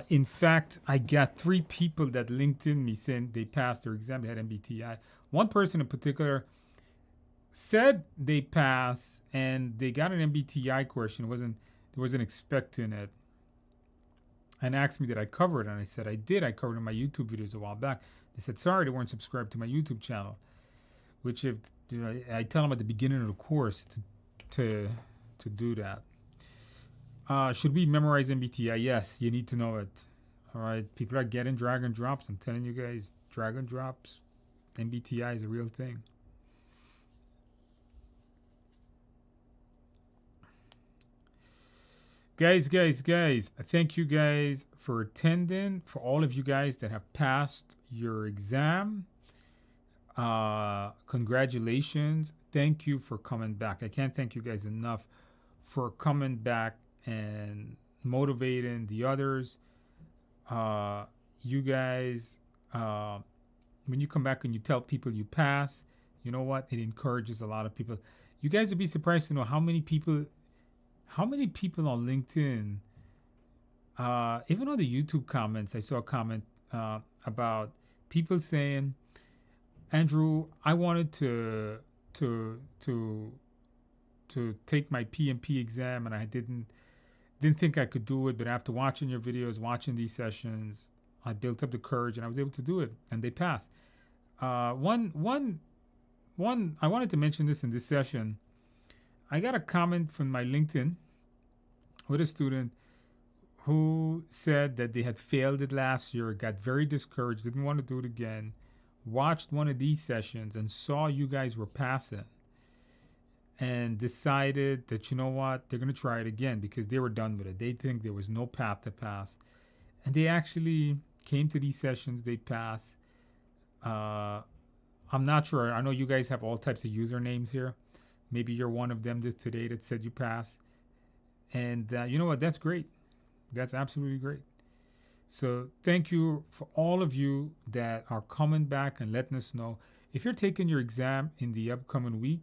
In fact, I got 3 people that linked in me saying they passed their exam. They had MBTI. One person in particular said they passed and they got an MBTI question. They wasn't expecting it, and asked me did I cover it, and I said I did. I covered it in my YouTube videos a while back. They said sorry they weren't subscribed to my YouTube channel, which if I tell them at the beginning of the course to do that. Should we memorize MBTI? Yes, you need to know it. All right, people are getting drag and drops. I'm telling you guys, drag and drops. MBTI is a real thing. Guys, thank you guys for attending. For all of you guys that have passed your exam, congratulations. Thank you for coming back. I can't thank you guys enough for coming back and motivating the others. You guys, when you come back and you tell people you pass, you know what? It encourages a lot of people. You guys would be surprised to know how many people on LinkedIn, even on the YouTube comments, I saw a comment about people saying, Andrew, I wanted to take my PMP exam and I didn't think I could do it, but after watching your videos, watching these sessions, I built up the courage and I was able to do it, and they passed. One, I wanted to mention this in this session. I got a comment from my LinkedIn with a student who said that they had failed it last year, got very discouraged, didn't want to do it again, watched one of these sessions and saw you guys were passing, and decided that, you know what, they're going to try it again because they were done with it. They think there was no path to pass. And they actually came to these sessions, they passed. I'm not sure. I know you guys have all types of usernames here. Maybe you're one of them today that said you passed. And you know what? That's great. That's absolutely great. So thank you for all of you that are coming back and letting us know. If you're taking your exam in the upcoming week,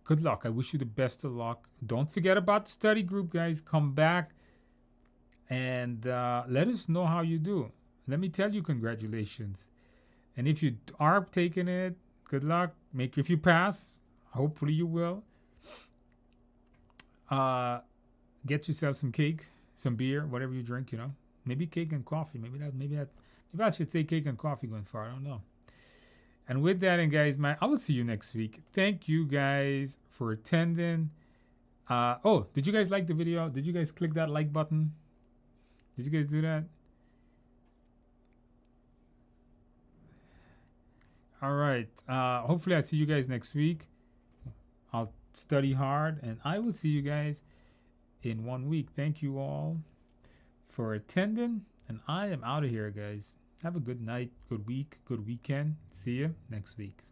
good luck. I wish you the best of luck. Don't forget about the study group, guys. Come back and let us know how you do. Let me tell you congratulations. And if you are taking it, good luck. If you pass, hopefully you will. Get yourself some cake, some beer, whatever you drink, Maybe cake and coffee. Maybe I should say cake and coffee going far. I don't know. And with that, and guys, I will see you next week. Thank you guys for attending. Did you guys like the video? Did you guys click that like button? Did you guys do that? All right. Hopefully I see you guys next week. I'll study hard, and I will see you guys in 1 week. Thank you all for attending, and I am out of here, guys. Have a good night, good week, good weekend. See you next week.